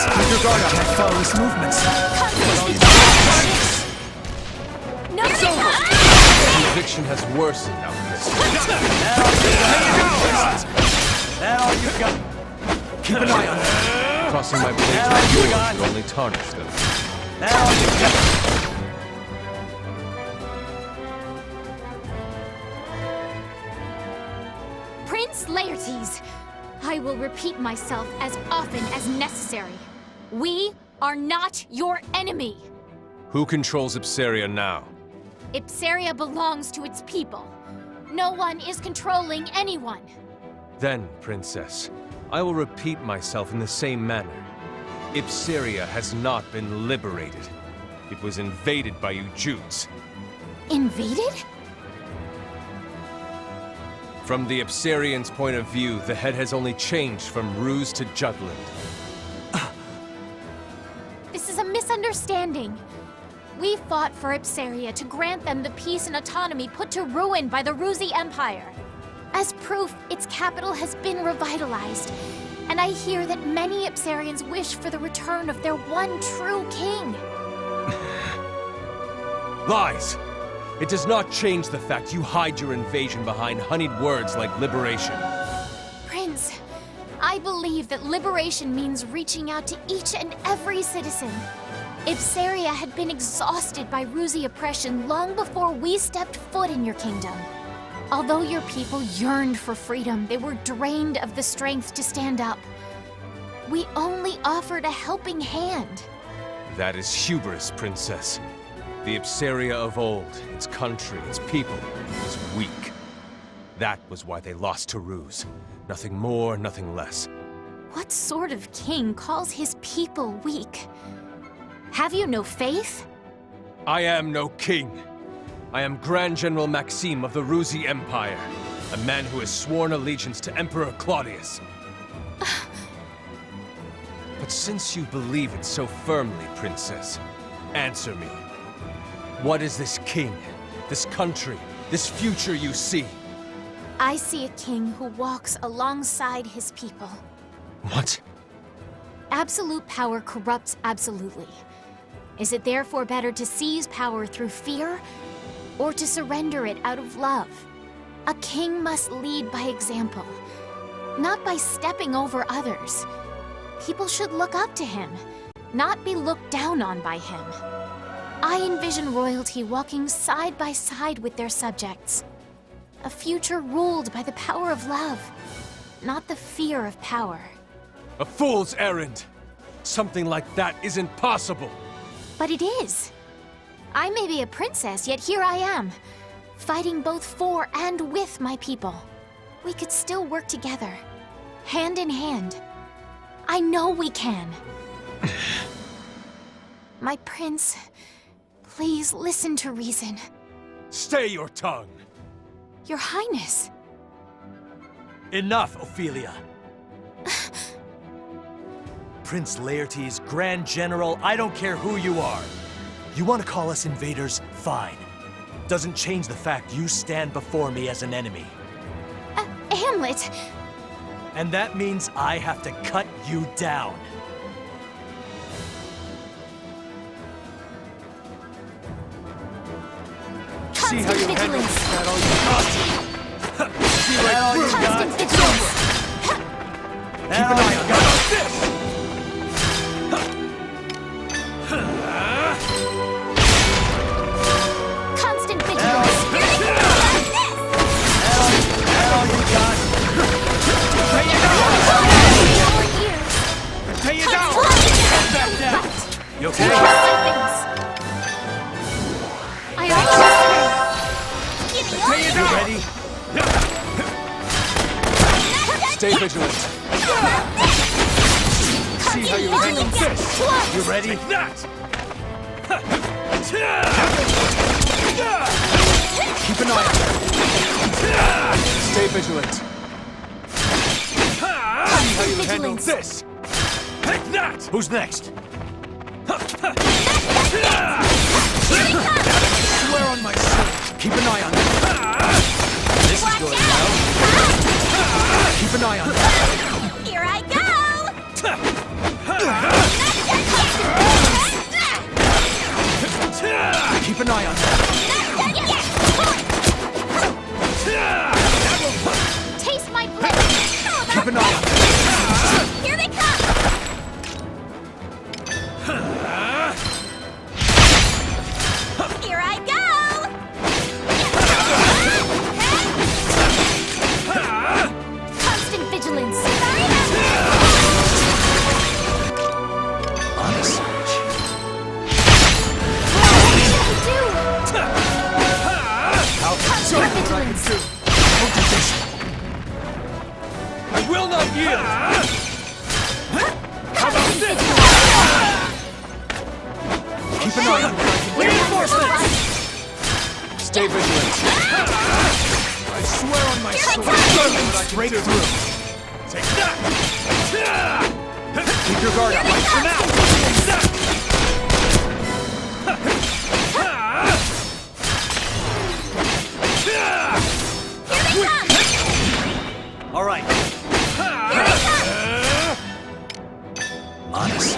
[SPEAKER 11] Keep your guard up and follow his movements.
[SPEAKER 5] No,
[SPEAKER 7] Conviction has worsened, Alchemist.
[SPEAKER 11] That all you got? Keep an eye on that.
[SPEAKER 7] Crossing my blades with yours would only tarnish them.
[SPEAKER 11] That all you got?
[SPEAKER 5] Prince Laertes, I will repeat myself as often as necessary. We are not your enemy.
[SPEAKER 7] Who controls Ipsaria now?
[SPEAKER 5] Ipsaria belongs to its people. No one is controlling anyone.
[SPEAKER 7] Then, Princess, I will repeat myself in the same manner. Ipsaria has not been liberated. It was invaded by you Jutes.
[SPEAKER 5] Invaded?
[SPEAKER 7] From the Ipsarians' point of view, the head has only changed from Ruz to Jutland.
[SPEAKER 5] This is a misunderstanding. We fought for Ipsaria to grant them the peace and autonomy put to ruin by the Ruzhien Empire. As proof, its capital has been revitalized, and I hear that many Ipsarians wish for the return of their one true king.
[SPEAKER 7] Lies! It does not change the fact you hide your invasion behind honeyed words like liberation.
[SPEAKER 5] Prince, I believe that liberation means reaching out to each and every citizen. Ipsaria had been exhausted by Ruzhien oppression long before we stepped foot in your kingdom. Although your people yearned for freedom, they were drained of the strength to stand up. We only offered a helping hand.
[SPEAKER 7] That is hubris, Princess. The Ipsaria of old, its country, its people, was weak. That was why they lost to Ruz. Nothing more, nothing less.
[SPEAKER 5] What sort of king calls his people weak? Have you no faith?
[SPEAKER 7] I am no king. I am Grand General Maxime of the Ruzhien Empire, a man who has sworn allegiance to Emperor Claudius. But since you believe it so firmly, Princess, answer me. What is this king, this country, this future you see?
[SPEAKER 5] I see a king who walks alongside his people.
[SPEAKER 7] What?
[SPEAKER 5] Absolute power corrupts absolutely. Is it therefore better to seize power through fear, or to surrender it out of love? A king must lead by example, not by stepping over others. People should look up to him, not be looked down on by him. I envision royalty walking side by side with their subjects. A future ruled by the power of love, not the fear of power.
[SPEAKER 7] A fool's errand! Something like that isn't possible!
[SPEAKER 5] But it is. I may be a princess, yet here I am, fighting both for and with my people. We could still work together, hand in hand. I know we can. My prince, please listen to reason.
[SPEAKER 7] Stay your tongue!
[SPEAKER 5] Your Highness.
[SPEAKER 11] Enough, Ophelia. Prince Laertes, Grand General, I don't care who you are. You want to call us invaders? Fine. Doesn't change the fact you stand before me as an enemy.
[SPEAKER 5] Amleth!
[SPEAKER 11] And that means I have to cut you down.
[SPEAKER 5] See
[SPEAKER 11] how you handle that all you got? See right through you got? It's over! Keep an eye on that!
[SPEAKER 5] Constant vigilance! Here they come!
[SPEAKER 11] That all you got?
[SPEAKER 18] Pay you down!
[SPEAKER 11] Back down! You okay?
[SPEAKER 5] I already
[SPEAKER 11] You ready?
[SPEAKER 18] how you handle this! You ready? Take that!
[SPEAKER 11] Keep an eye on them. Stay vigilant. See how you handle this!
[SPEAKER 18] Take that!
[SPEAKER 11] Who's next?
[SPEAKER 3] Swear on my soul. Keep an eye on them.
[SPEAKER 11] This is going well.
[SPEAKER 3] Keep an eye on them.
[SPEAKER 17] Here I go!
[SPEAKER 3] Keep an eye on them.
[SPEAKER 17] Taste my blade!
[SPEAKER 3] Keep an eye on them.
[SPEAKER 17] Here they come! Here I go! Constant vigilance.
[SPEAKER 3] Honest.
[SPEAKER 17] Constant vigilance.
[SPEAKER 18] I will not yield!
[SPEAKER 17] How about this?
[SPEAKER 3] Keep an eye on them.
[SPEAKER 18] Reinforcements!
[SPEAKER 11] Stay vigilant.
[SPEAKER 3] I swear on my soul.
[SPEAKER 11] Break through.
[SPEAKER 18] Take that!
[SPEAKER 11] Keep your guard up.
[SPEAKER 18] Right for now!
[SPEAKER 11] All right. Honest.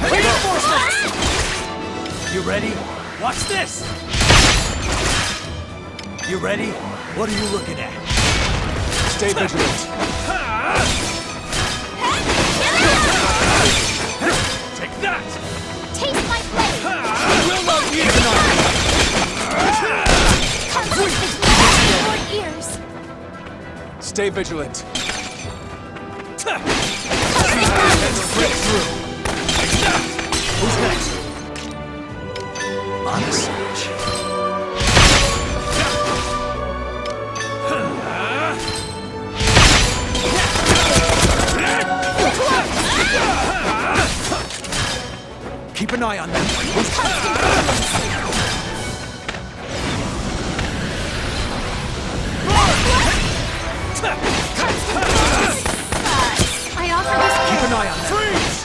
[SPEAKER 18] Reinforcements!
[SPEAKER 11] You ready?
[SPEAKER 18] Watch this!
[SPEAKER 11] You ready? What are you looking at? Stay vigilant.
[SPEAKER 18] Take that!
[SPEAKER 17] Taste my blade!
[SPEAKER 18] I will not yield!
[SPEAKER 17] Constant vigilance. Your ears.
[SPEAKER 11] Stay vigilant.
[SPEAKER 18] Break through! Take that!
[SPEAKER 11] Who's next? Honest.
[SPEAKER 3] Keep an eye on them.
[SPEAKER 17] I offer this.
[SPEAKER 3] Keep an eye on them.
[SPEAKER 18] Freeze!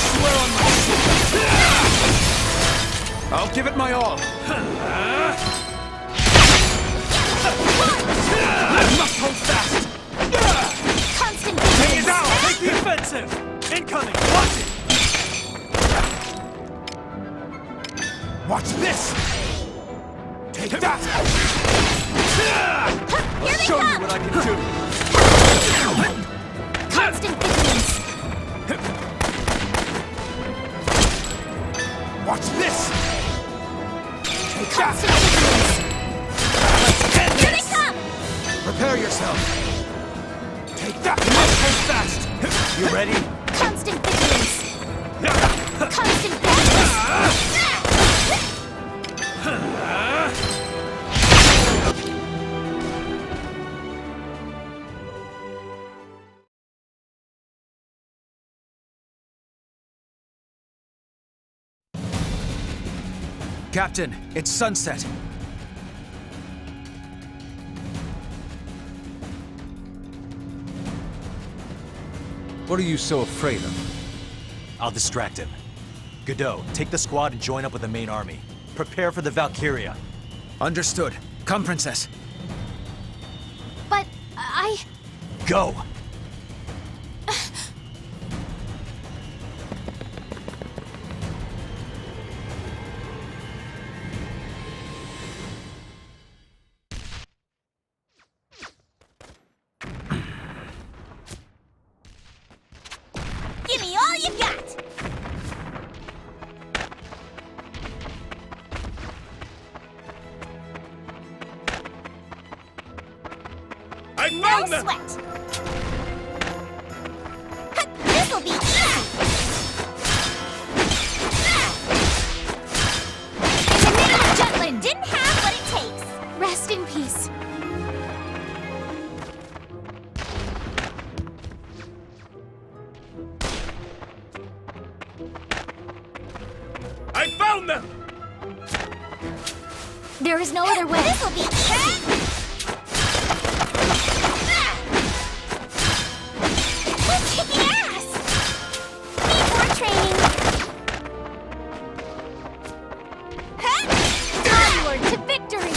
[SPEAKER 3] Swear on my soul. I'll give it my all.
[SPEAKER 18] I must hold fast!
[SPEAKER 17] Constant
[SPEAKER 18] Take it
[SPEAKER 17] vigilance.
[SPEAKER 18] down! Take the offensive! Incoming! Watch it! Watch this! Take that!
[SPEAKER 17] Here they
[SPEAKER 18] Show
[SPEAKER 17] come!
[SPEAKER 18] you what I can do!
[SPEAKER 17] Constant vigilance.
[SPEAKER 18] Watch this! Take
[SPEAKER 17] Constant
[SPEAKER 18] that!
[SPEAKER 17] vigilance.
[SPEAKER 18] End
[SPEAKER 17] Here they
[SPEAKER 18] this!
[SPEAKER 17] come!
[SPEAKER 11] Prepare yourself.
[SPEAKER 18] Take that! You must hold fast!
[SPEAKER 11] You ready?
[SPEAKER 17] Constant vigilance. Constant vigilance.
[SPEAKER 3] Captain, it's sunset.
[SPEAKER 7] What are you so afraid of?
[SPEAKER 4] I'll distract him. Godot, take the squad and join up with the main army. Prepare for the Valkyria.
[SPEAKER 3] Understood. Come, Princess.
[SPEAKER 5] But I...
[SPEAKER 4] Go!
[SPEAKER 17] Give me all you got!
[SPEAKER 18] I
[SPEAKER 17] No
[SPEAKER 18] found them!
[SPEAKER 17] sweat! This'll be easy! In the name of Jutland, didn't have what it takes!
[SPEAKER 5] Rest in peace.
[SPEAKER 18] found them!
[SPEAKER 5] There is no other way.
[SPEAKER 17] This'll be easy! We're kicking ass! Need more training!
[SPEAKER 5] Onward to victory!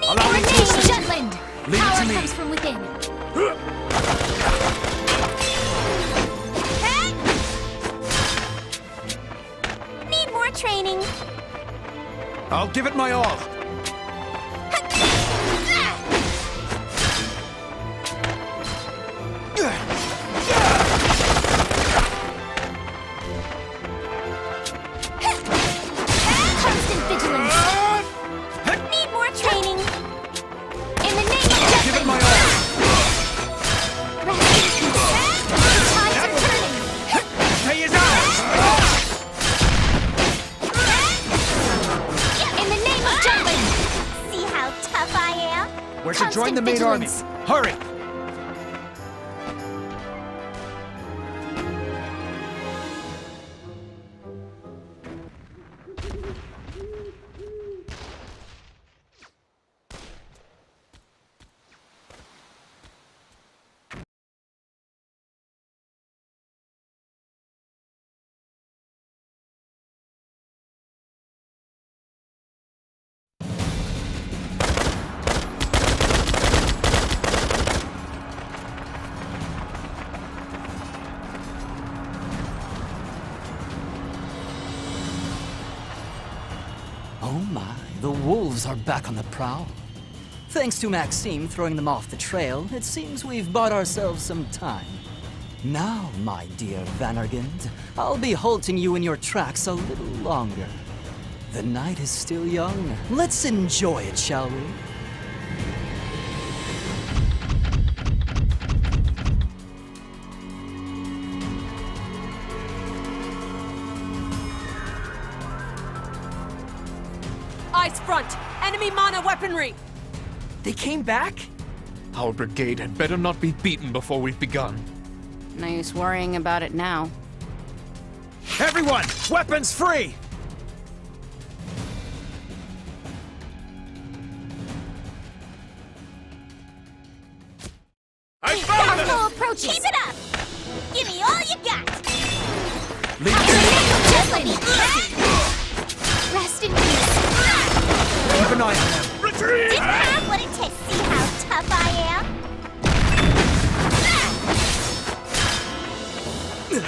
[SPEAKER 5] Need more training! Jutland! Power comes from within.
[SPEAKER 17] Need more training!
[SPEAKER 18] I'll give it my all.
[SPEAKER 5] Constant vigilance.
[SPEAKER 17] Need more training!
[SPEAKER 5] In the name of Jutland!
[SPEAKER 18] Give it my all.
[SPEAKER 5] Rest in peace. The tides are turning.
[SPEAKER 18] Pay is ours!
[SPEAKER 5] In the name of Jutland!
[SPEAKER 17] See how tough I am?
[SPEAKER 18] We're to join the main army.
[SPEAKER 5] Vigilance.
[SPEAKER 18] Hurry!
[SPEAKER 13] Oh my, the wolves are back on the prowl. Thanks to Maxime throwing them off the trail, it seems we've bought ourselves some time. Now, my dear Vanargand, I'll be halting you in your tracks a little longer. The night is still young. Let's enjoy it, shall we?
[SPEAKER 21] Ice front! Enemy mana weaponry!
[SPEAKER 8] They came back?
[SPEAKER 14] Our brigade had better not be beaten before we've begun.
[SPEAKER 6] No use worrying about it now.
[SPEAKER 18] Everyone, weapons free! I found them!
[SPEAKER 5] Powerful approaches!
[SPEAKER 17] Keep it up! Give me all you got!
[SPEAKER 18] Leave
[SPEAKER 5] In the name of Jutland! Rest in peace!
[SPEAKER 18] Keep an eye on them.
[SPEAKER 17] Didn't have what it takes. See how tough I am?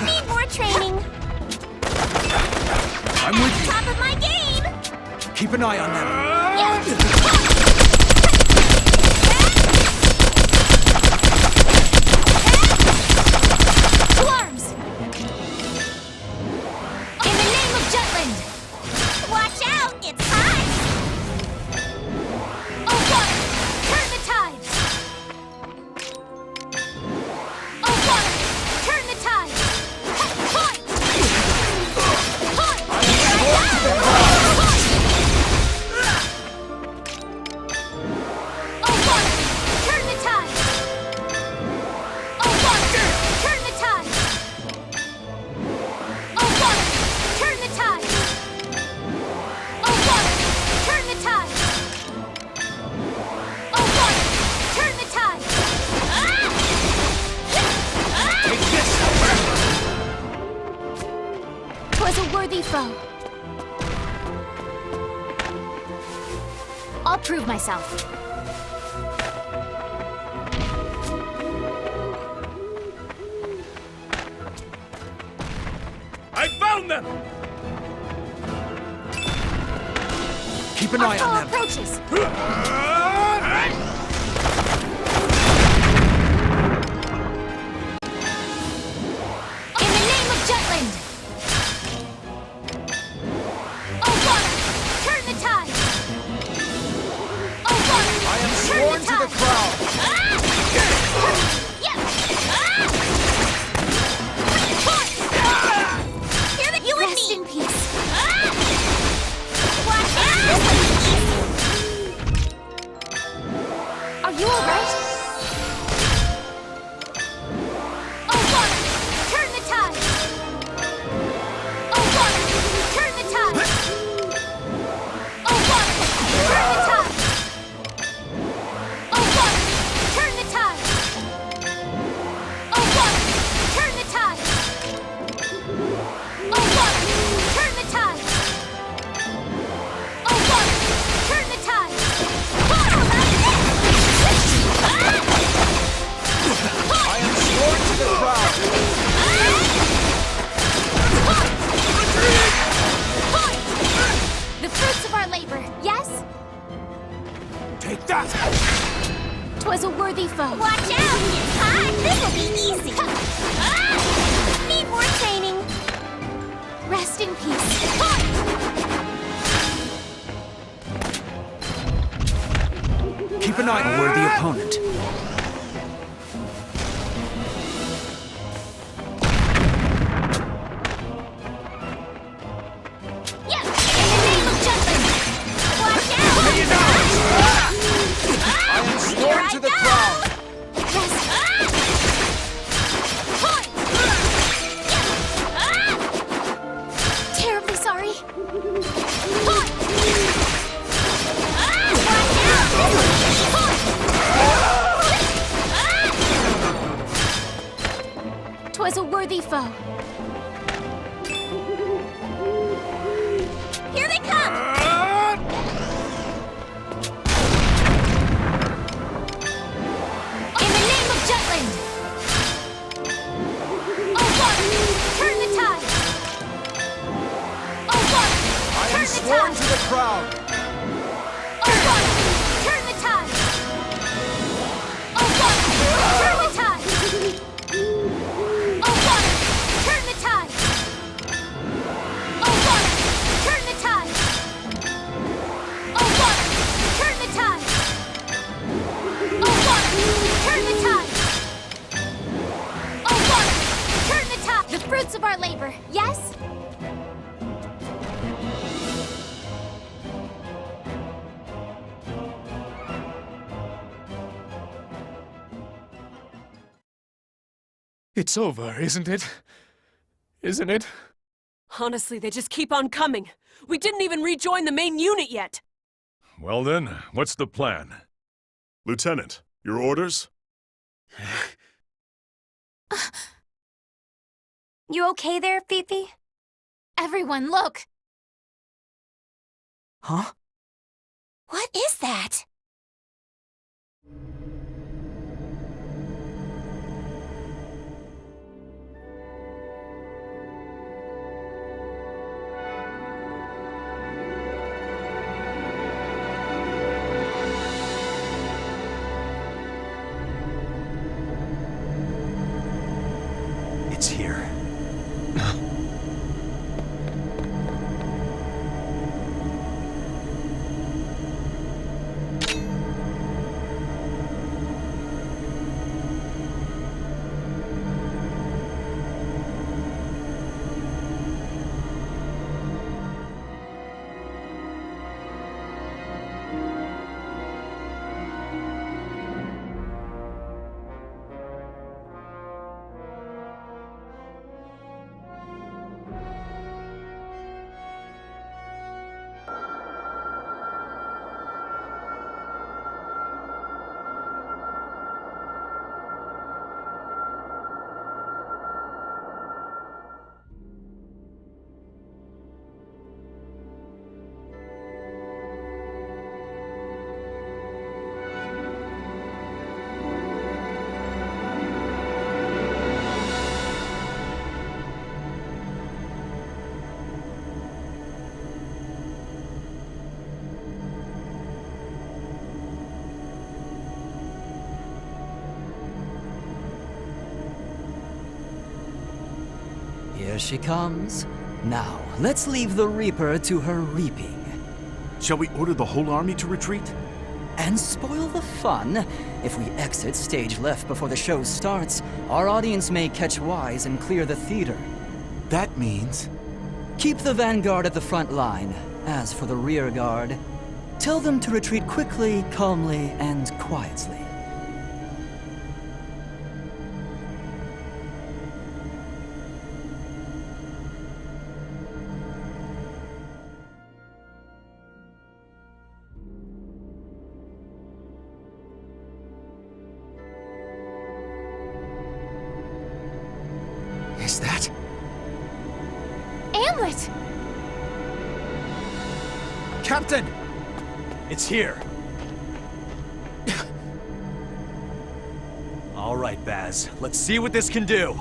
[SPEAKER 17] Need more training.
[SPEAKER 18] I'm with you.
[SPEAKER 17] Top of my game.
[SPEAKER 18] Keep an eye on them.
[SPEAKER 5] To arms! In the name of Jutland!
[SPEAKER 17] Watch out, it's hot.
[SPEAKER 5] Oh water! Turn the tides! Oh water! Turn the tides! Point! Point! Oh water! Turn the tides! Oh water! Turn the tides! Oh water! Turn the tides! Oh water! Turn the tides! Oh water! Turn the tides!
[SPEAKER 18] Take this!
[SPEAKER 5] 'Twas a worthy foe. I'll prove myself.
[SPEAKER 18] I found them! Keep an eye on them.
[SPEAKER 5] Approaches. In the name of Jutland! Oh water! Turn the tide! Oh water!
[SPEAKER 18] I am
[SPEAKER 5] Turn
[SPEAKER 18] sworn
[SPEAKER 5] the
[SPEAKER 18] to the
[SPEAKER 5] tide!
[SPEAKER 18] crowd.
[SPEAKER 17] Here that you and
[SPEAKER 5] Rest
[SPEAKER 17] me.
[SPEAKER 5] in peace.
[SPEAKER 17] Watch out.
[SPEAKER 5] as a worthy foe.
[SPEAKER 17] Here they come!
[SPEAKER 5] In the name of Jutland! Oh, water! Turn the tide! Oh, water! Turn the tide!
[SPEAKER 18] To the crowd!
[SPEAKER 5] Oh, water! Turn the tide! Oh, water! Turn the tide! Oh, water! Turn the tide! Oh, water! Turn the tide! Oh, water! Turn the tide! Oh, water! Turn the tide! Oh, water! Turn the tide! The fruits of our labor, yes?
[SPEAKER 14] It's over, isn't it? Isn't it?
[SPEAKER 21] Honestly, they just keep on coming. We didn't even rejoin the main unit yet.
[SPEAKER 19] Well then, what's the plan?
[SPEAKER 20] Lieutenant, your orders?
[SPEAKER 17] You okay there, Fifi?
[SPEAKER 5] Everyone, look!
[SPEAKER 8] Huh?
[SPEAKER 17] What is that?
[SPEAKER 4] It's here.
[SPEAKER 13] Here she comes. Now, let's leave the Reaper to her reaping.
[SPEAKER 18] Shall we order the whole army to retreat?
[SPEAKER 13] And spoil the fun. If we exit stage left before the show starts, our audience may catch wise and clear the theater.
[SPEAKER 18] That means...
[SPEAKER 13] Keep the vanguard at the front line. As for the rear guard, tell them to retreat quickly, calmly, and quietly.
[SPEAKER 18] Is that...
[SPEAKER 5] Amleth!
[SPEAKER 11] Captain! It's here. All right, Baz. Let's see what this can do.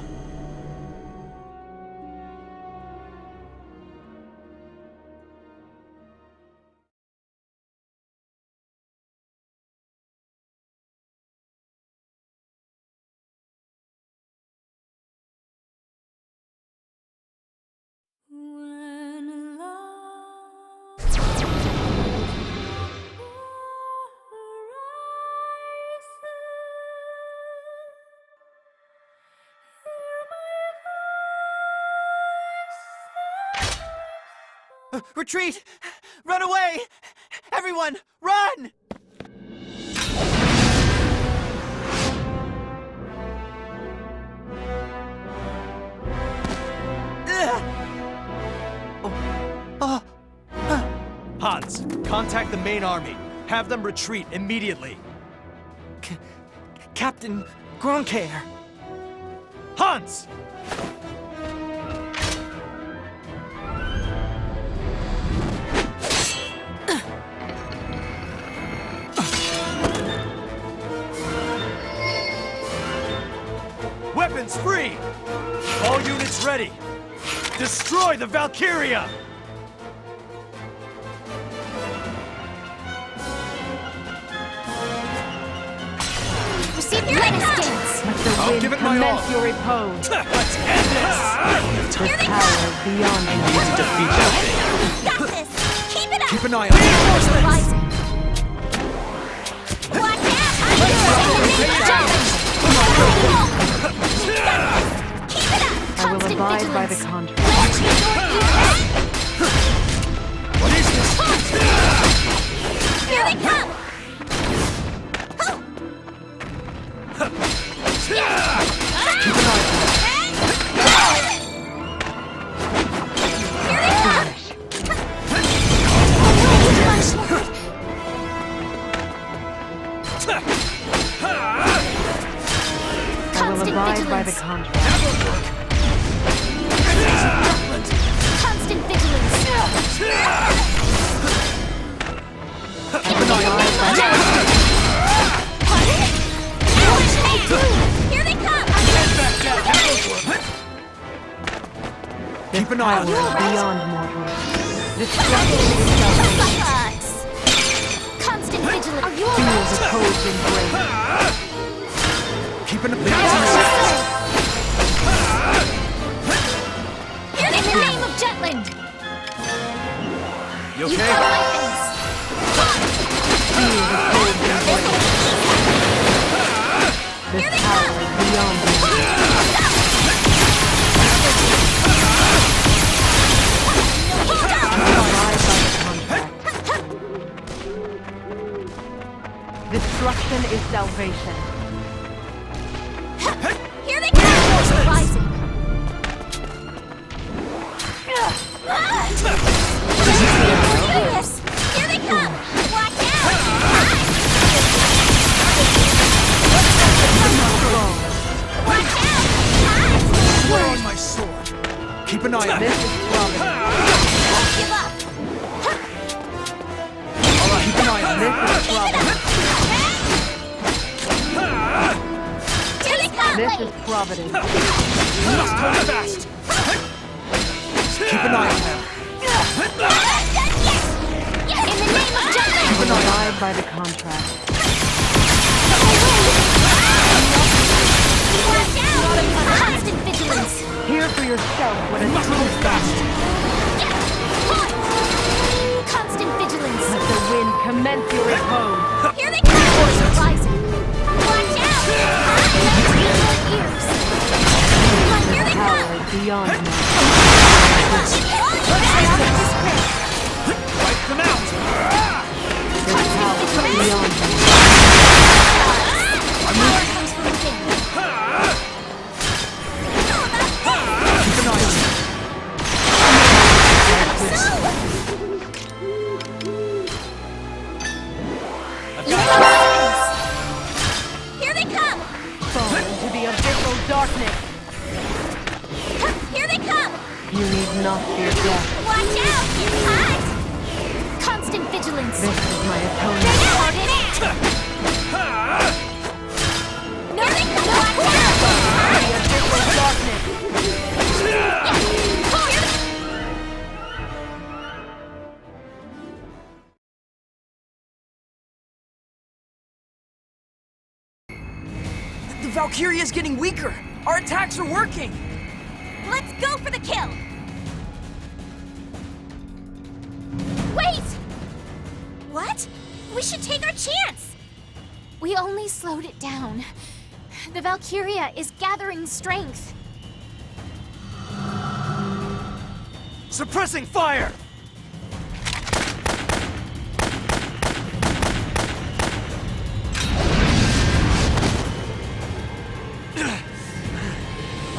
[SPEAKER 3] Retreat! Run away! Everyone, run!
[SPEAKER 11] Hans, contact the main army. Have them retreat immediately.
[SPEAKER 3] Captain Gronkair.
[SPEAKER 11] Hans!
[SPEAKER 18] Weapons free! All units ready! Destroy the Valkyria!
[SPEAKER 5] Receive your dance!
[SPEAKER 18] I'll give it my all!
[SPEAKER 1] Your repose.
[SPEAKER 18] Let's end this!
[SPEAKER 1] The power beyond
[SPEAKER 18] I need to defeat that thing!
[SPEAKER 17] Got this! Keep it up!
[SPEAKER 3] Keep an eye on it.
[SPEAKER 5] Rising.
[SPEAKER 17] Watch out! Keep it up!
[SPEAKER 1] I will
[SPEAKER 5] Constant
[SPEAKER 1] abide by the
[SPEAKER 5] vigilance.
[SPEAKER 1] contract.
[SPEAKER 18] What is this?
[SPEAKER 17] Here they come!
[SPEAKER 1] I will abide by the contract.
[SPEAKER 5] Constant vigilance.
[SPEAKER 17] Here they come!
[SPEAKER 3] Keep an eye on it.
[SPEAKER 1] Beyond mortal.
[SPEAKER 5] Constant vigilance. Are you
[SPEAKER 1] Feel
[SPEAKER 5] alright?
[SPEAKER 1] the cold embrace.
[SPEAKER 3] Keep an eye
[SPEAKER 5] In the name of Jutland.
[SPEAKER 18] You
[SPEAKER 5] You
[SPEAKER 18] okay?
[SPEAKER 5] have weapons.
[SPEAKER 1] Feel the cold embrace. The power beyond mortal. Destruction is salvation.
[SPEAKER 17] Here they come!
[SPEAKER 5] Rising.
[SPEAKER 17] Serious! Here they come! Watch out! Watch out!
[SPEAKER 3] Where on my sword? Keep an eye on
[SPEAKER 1] This
[SPEAKER 3] it.
[SPEAKER 1] is Providence.
[SPEAKER 17] Don't give up!
[SPEAKER 3] Keep an eye on it.
[SPEAKER 1] This is Providence.
[SPEAKER 17] Here they come!
[SPEAKER 1] This is Providence.
[SPEAKER 18] You must hold fast!
[SPEAKER 3] Keep an eye on them.
[SPEAKER 5] In the name of Jutland.
[SPEAKER 1] I will abide by the contract.
[SPEAKER 17] Watch out!
[SPEAKER 5] Constant vigilance.
[SPEAKER 1] Hear for yourself what a true fast.
[SPEAKER 5] Constant vigilance.
[SPEAKER 1] Let the wind commence your repose.
[SPEAKER 17] Here they come!
[SPEAKER 5] Rising.
[SPEAKER 17] Watch out!
[SPEAKER 5] Ears.
[SPEAKER 17] Here they
[SPEAKER 1] Power
[SPEAKER 17] come!
[SPEAKER 1] beyond mortal.
[SPEAKER 18] Wipe them out!
[SPEAKER 1] The power beyond mortal.
[SPEAKER 5] Power comes from within.
[SPEAKER 3] Keep an eye on it.
[SPEAKER 17] Here they come!
[SPEAKER 1] Fall into the abyssal darkness.
[SPEAKER 17] Here they come!
[SPEAKER 1] You need not fear death.
[SPEAKER 17] Watch out! Hide!
[SPEAKER 5] Constant vigilance.
[SPEAKER 1] This is my atonement.
[SPEAKER 17] No, they come! Watch out!
[SPEAKER 1] The abyssal darkness.
[SPEAKER 8] The Valkyria is getting weaker. Our attacks are working.
[SPEAKER 17] Let's go for the kill! Wait! What? We should take our chance!
[SPEAKER 5] We only slowed it down. The Valkyria is gathering strength.
[SPEAKER 18] Suppressing fire!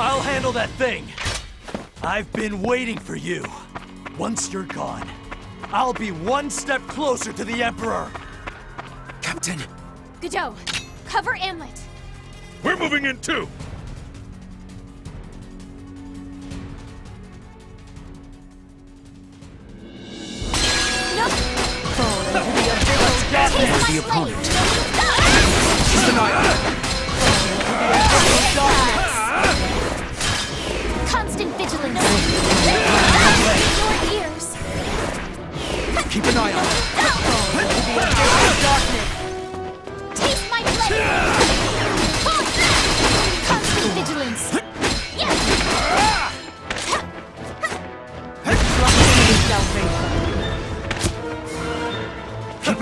[SPEAKER 18] I'll handle that thing. I've been waiting for you. Once you're gone, I'll be one step closer to the Emperor.
[SPEAKER 3] Captain.
[SPEAKER 5] Godot, cover Amleth.
[SPEAKER 19] We're moving in too!
[SPEAKER 1] Fall into the abyssal darkness.
[SPEAKER 3] The opponent.
[SPEAKER 17] Keep
[SPEAKER 3] Keep an eye on it.
[SPEAKER 1] The abyssal darkness.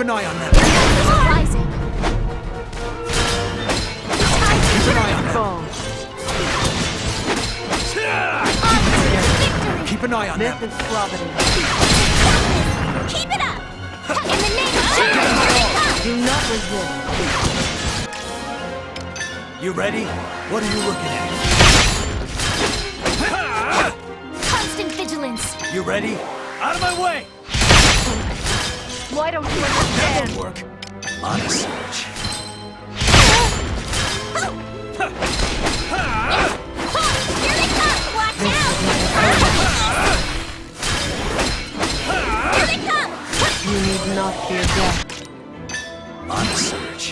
[SPEAKER 3] an eye on them.
[SPEAKER 5] Rising.
[SPEAKER 3] Keep an eye on them. Keep an eye on them.
[SPEAKER 5] Keep it up! In the name of Jesus!
[SPEAKER 3] Do not resist. You ready? What are you looking at?
[SPEAKER 5] Constant vigilance.
[SPEAKER 3] You ready? Out of my way!
[SPEAKER 5] Why don't you understand?
[SPEAKER 3] That'll work. On a search.
[SPEAKER 5] Here they come! Watch out! Here they come!
[SPEAKER 9] You need not fear death.
[SPEAKER 3] On a search.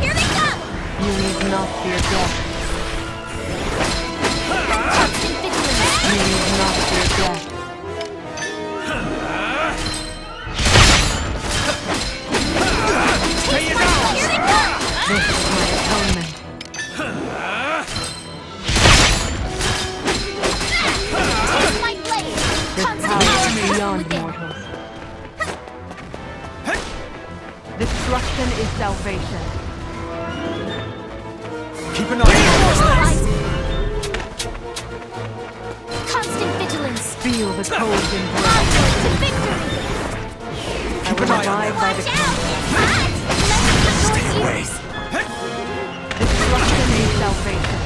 [SPEAKER 5] Here they come!
[SPEAKER 9] You need not fear death.
[SPEAKER 5] Constant vigilance.
[SPEAKER 9] You need not fear death.
[SPEAKER 3] Take it down!
[SPEAKER 5] Here they come!
[SPEAKER 9] This is my atonement.
[SPEAKER 5] Taste my blade!
[SPEAKER 9] This
[SPEAKER 5] Constant
[SPEAKER 9] power is
[SPEAKER 5] power
[SPEAKER 9] beyond
[SPEAKER 5] within.
[SPEAKER 9] mortals. Destruction is salvation.
[SPEAKER 3] Keep an eye on
[SPEAKER 5] Constant vigilance.
[SPEAKER 9] Feel the cold embrace.
[SPEAKER 5] Onward to victory!
[SPEAKER 9] I will abide by the
[SPEAKER 5] Watch out! It's hot! Let me
[SPEAKER 3] away.
[SPEAKER 9] destruction is salvation.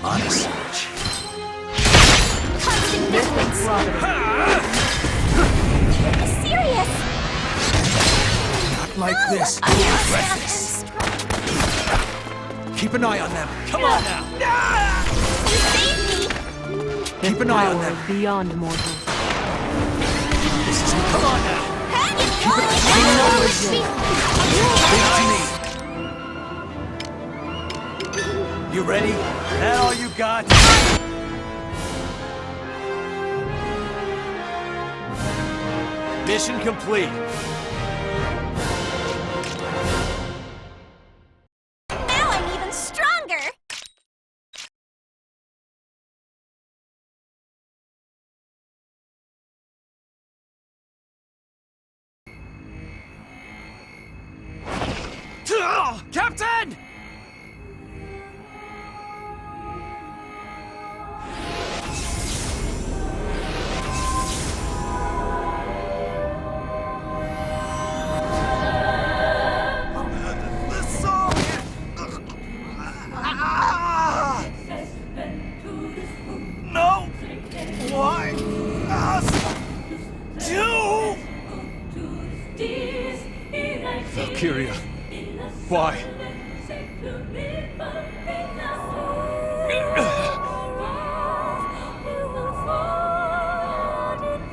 [SPEAKER 3] On a search.
[SPEAKER 5] Constant vigilance. Serious!
[SPEAKER 3] Not like this.
[SPEAKER 5] I am
[SPEAKER 3] Regret this. Keep an eye on them. Come on now.
[SPEAKER 5] You saved me!
[SPEAKER 3] Keep an eye on
[SPEAKER 9] Power
[SPEAKER 3] them.
[SPEAKER 9] is beyond mortals.
[SPEAKER 3] This is come on now.
[SPEAKER 5] Keep it
[SPEAKER 3] to me. You ready? That all you got? Mission complete.
[SPEAKER 17] Now I'm even stronger!
[SPEAKER 3] Captain! No! Why? Us? Do?
[SPEAKER 7] Valkyria. Why?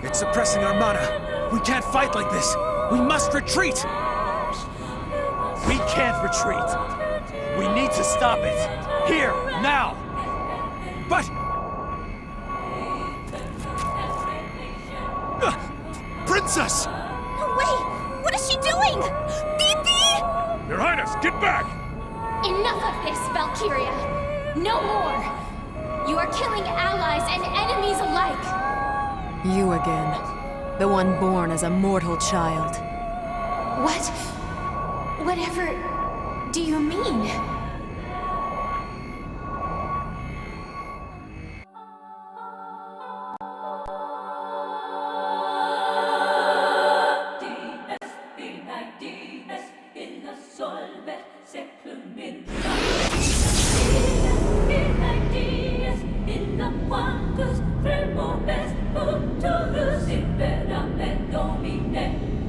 [SPEAKER 3] It's suppressing our mana. We can't fight like this. We must retreat. We can't retreat. We need to stop it. Here, now. But... Princess!
[SPEAKER 17] Wait! What is she doing? Vita!
[SPEAKER 19] Your Highness, get back!
[SPEAKER 5] Enough of this, Valkyria! No more! You are killing allies and enemies alike!
[SPEAKER 9] You again. The one born as a mortal child.
[SPEAKER 5] What? Whatever do you mean?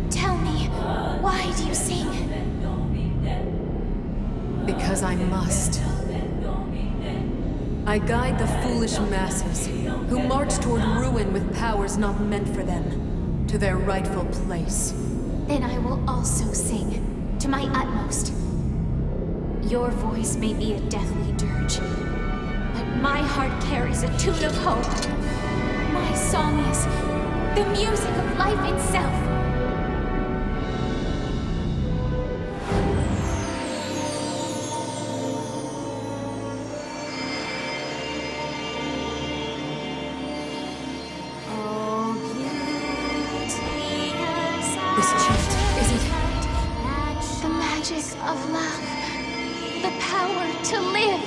[SPEAKER 5] Tell me, why do you sing?
[SPEAKER 9] Because I must. I guide the foolish masses who march toward ruin with powers not meant for them, to their rightful place.
[SPEAKER 5] Then I will also sing, to my utmost. Your voice may be a deathly dirge, but my heart carries a tune of hope. My song is the music of life itself.
[SPEAKER 9] This gift, is it?
[SPEAKER 5] The magic of love. The power to live.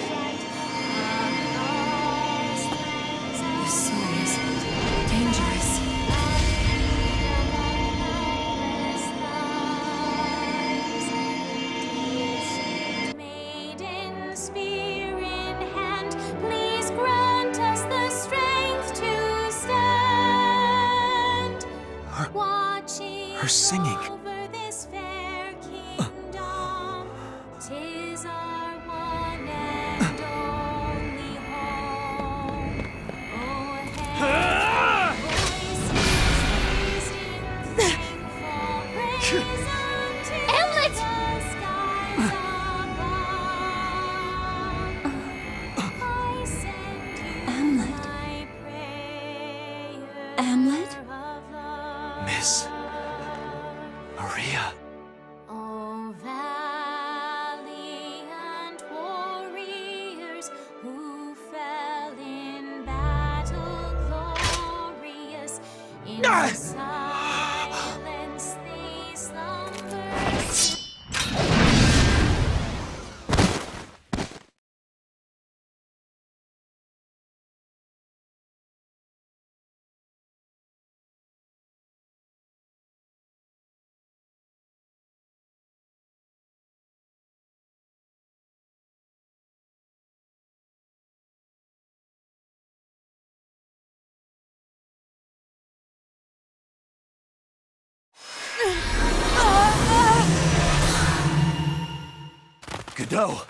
[SPEAKER 9] This song is dangerous.
[SPEAKER 10] Maiden, spear in hand, please grant us the strength to stand.
[SPEAKER 3] Her singing.
[SPEAKER 10] Over this fair kingdom, 'tis our one and only home. Oh, heaven, voices in thankful praise unto
[SPEAKER 5] Amleth!
[SPEAKER 10] the skies above. I send you
[SPEAKER 9] Amleth.
[SPEAKER 10] my prayer
[SPEAKER 9] Amleth?
[SPEAKER 10] of love.
[SPEAKER 3] Miss Maria.
[SPEAKER 10] Oh, valiant warriors who fell in battle glorious, in silence they slumbered.
[SPEAKER 3] Godot!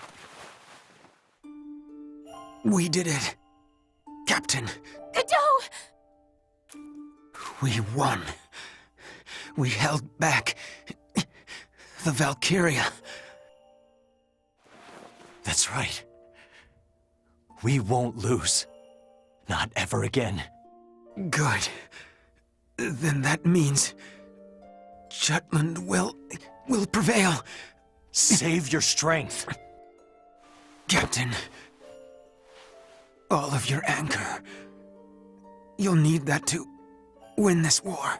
[SPEAKER 3] We did it. Captain,
[SPEAKER 5] Godot!
[SPEAKER 3] we won. We held back the Valkyria. That's right. We won't lose. Not ever again. Good. Then that means Jutland will prevail. Save your strength. Captain, all of your anger. You'll need that to win this war.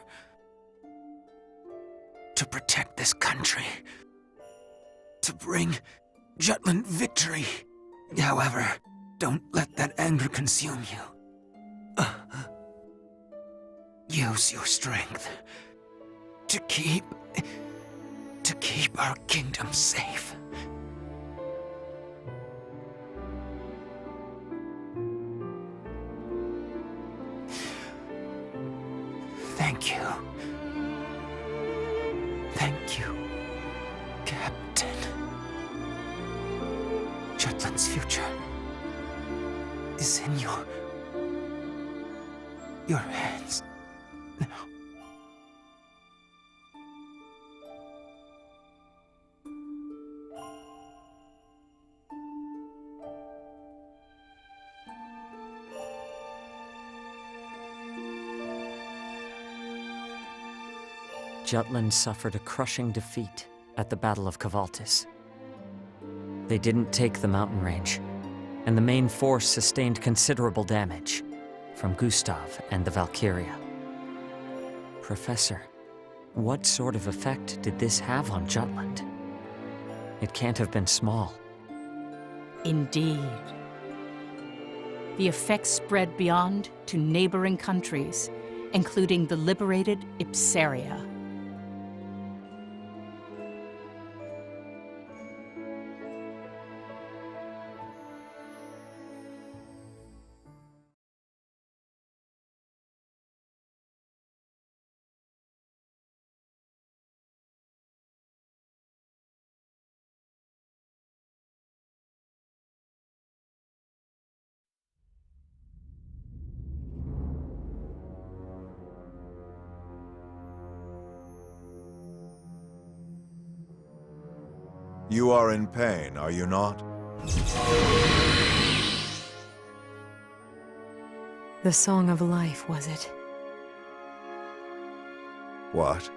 [SPEAKER 3] To protect this country. To bring Jutland victory. However, don't let that anger consume you. Use your strength to keep our kingdom safe. Thank you. Thank you, Captain. Jutland's future is in your hands now.
[SPEAKER 2] Jutland suffered a crushing defeat at the Battle of Coboltus. They didn't take the mountain range, and the main force sustained considerable damage from Gustav and the Valkyria. Professor, what sort of effect did this have on Jutland? It can't have been small.
[SPEAKER 1] Indeed. The effects spread beyond to neighboring countries, including the liberated Ipsaria.
[SPEAKER 16] You are in pain, are you not?
[SPEAKER 9] The Song of Life, was it?
[SPEAKER 16] What?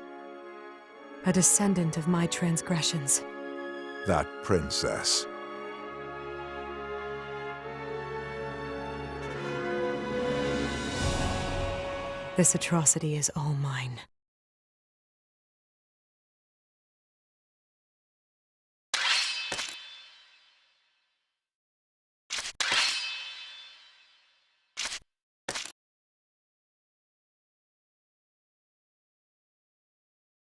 [SPEAKER 9] A descendant of my transgressions.
[SPEAKER 16] That princess.
[SPEAKER 9] This atrocity is all mine.